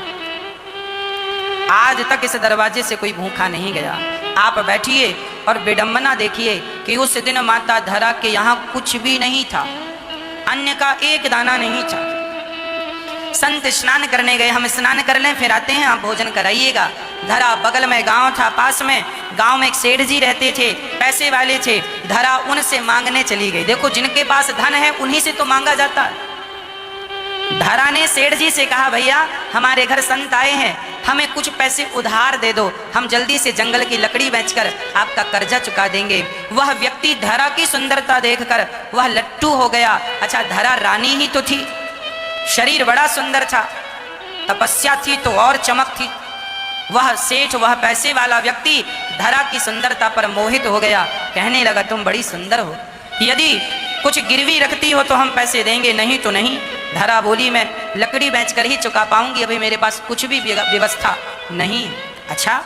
आज तक इस दरवाजे से कोई भूखा नहीं गया। आप बैठिए और विडंबना देखिए कि उस दिन माता धरा के यहाँ कुछ भी नहीं था, अन्न का एक दाना नहीं था। संत स्नान करने गए, हम स्नान कर लें फिर आते हैं, आप भोजन कराइएगा। धरा बगल में गांव था, पास में गांव में एक सेठ जी रहते थे, पैसे वाले थे। धरा उनसे मांगने चली गई। देखो जिनके पास धन है उन्हीं से तो मांगा जाता है। धरा ने सेठ जी से कहा, भैया हमारे घर संत आए हैं, हमें कुछ पैसे उधार दे दो, हम जल्दी से जंगल की लकड़ी बेचकर आपका कर्जा चुका देंगे। वह व्यक्ति धरा की सुंदरता देखकर वह लट्टू हो गया। अच्छा धरा रानी ही तो थी, शरीर बड़ा सुंदर था, तपस्या थी तो और चमक थी। वह सेठ, वह पैसे वाला व्यक्ति धरा की सुंदरता पर मोहित हो गया। कहने लगा, तुम बड़ी सुंदर हो, यदि कुछ गिरवी रखती हो तो हम पैसे देंगे, नहीं तो नहीं। धरा बोली, मैं लकड़ी बेचकर ही चुका पाऊंगी, अभी मेरे पास कुछ भी व्यवस्था नहीं है। अच्छा,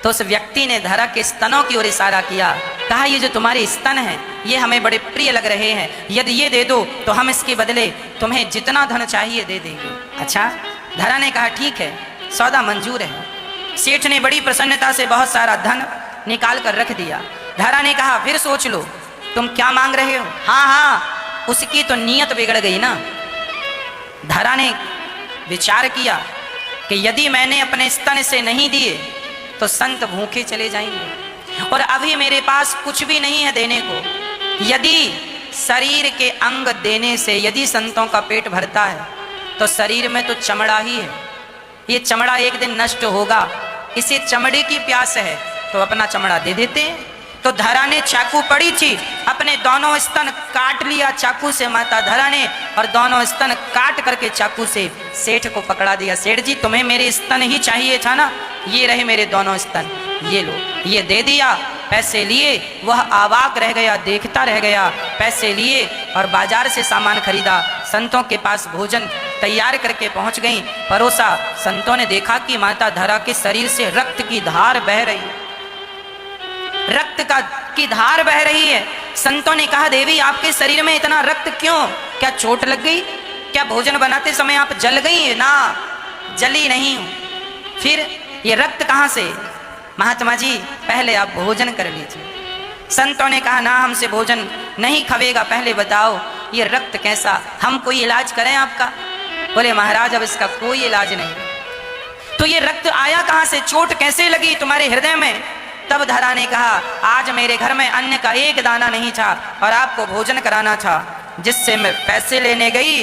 तो उस व्यक्ति ने धरा के स्तनों की ओर इशारा किया, कहा, ये जो तुम्हारे स्तन हैं ये हमें बड़े प्रिय लग रहे हैं, यदि ये दे दो तो हम इसके बदले तुम्हें जितना धन चाहिए दे देंगे। अच्छा, धरा ने कहा, ठीक है, सौदा मंजूर है। सेठ ने बड़ी प्रसन्नता से बहुत सारा धन निकाल कर रख दिया। धरा ने कहा, फिर सोच लो तुम क्या मांग रहे हो। हाँ हाँ, उसकी तो नीयत बिगड़ गई ना। धरा ने विचार किया कि यदि मैंने अपने स्तन से नहीं दिए तो संत भूखे चले जाएंगे, और अभी मेरे पास कुछ भी नहीं है देने को। यदि शरीर के अंग देने से यदि संतों का पेट भरता है तो शरीर में तो चमड़ा ही है, ये चमड़ा एक दिन नष्ट होगा, इसे चमड़े की प्यास है तो अपना चमड़ा दे देते हैं। तो धरा ने चाकू पड़ी थी, अपने दोनों स्तन काट लिया चाकू से माता धरा ने, और दोनों स्तन काट करके चाकू से सेठ को पकड़ा दिया। सेठ जी तुम्हें मेरे स्तन ही चाहिए था ना, ये रहे मेरे दोनों स्तन, ये लो। ये दे दिया, पैसे लिए। वह अवाक रह गया, देखता रह गया। पैसे लिए और बाजार से सामान खरीदा। संतों के पास भोजन तैयार करके पहुंच गई, परोसा। संतों ने देखा कि माता धरा के शरीर से रक्त की धार बह रही है, रक्त की धार बह रही है। संतों ने कहा, देवी आपके शरीर में इतना रक्त क्यों, क्या चोट लग गई, क्या भोजन बनाते समय आप जल गई। ना, जली नहीं हूं। फिर ये रक्त कहां से। महात्मा जी पहले आप भोजन कर लीजिए। संतों ने कहा, ना हमसे भोजन नहीं खवेगा, पहले बताओ ये रक्त कैसा, हम कोई इलाज करें आपका। बोले महाराज अब इसका कोई इलाज नहीं। तो ये रक्त आया कहां से, चोट कैसे लगी तुम्हारे हृदय में? तब धरा ने कहा आज मेरे घर में अन्न का एक दाना नहीं था और आपको भोजन कराना था। जिससे मैं पैसे लेने गई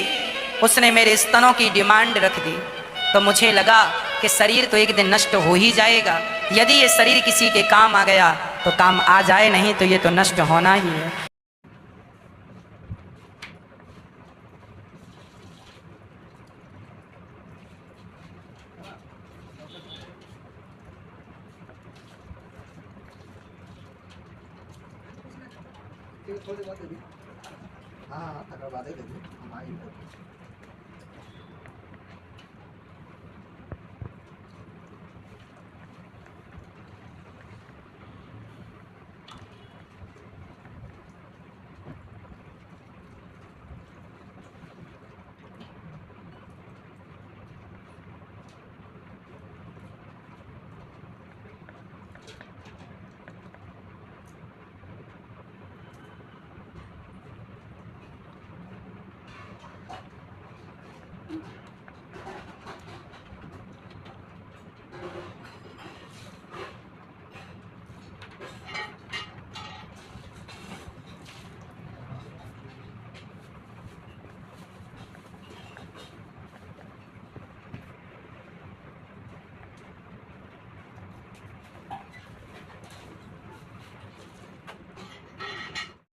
उसने मेरे स्तनों की डिमांड रख दी। तो मुझे लगा कि शरीर तो एक दिन नष्ट हो ही जाएगा, यदि ये शरीर किसी के काम आ गया तो काम आ जाए, नहीं तो ये तो नष्ट होना ही है। थोड़ी बहुत हाँ हाँ, बाद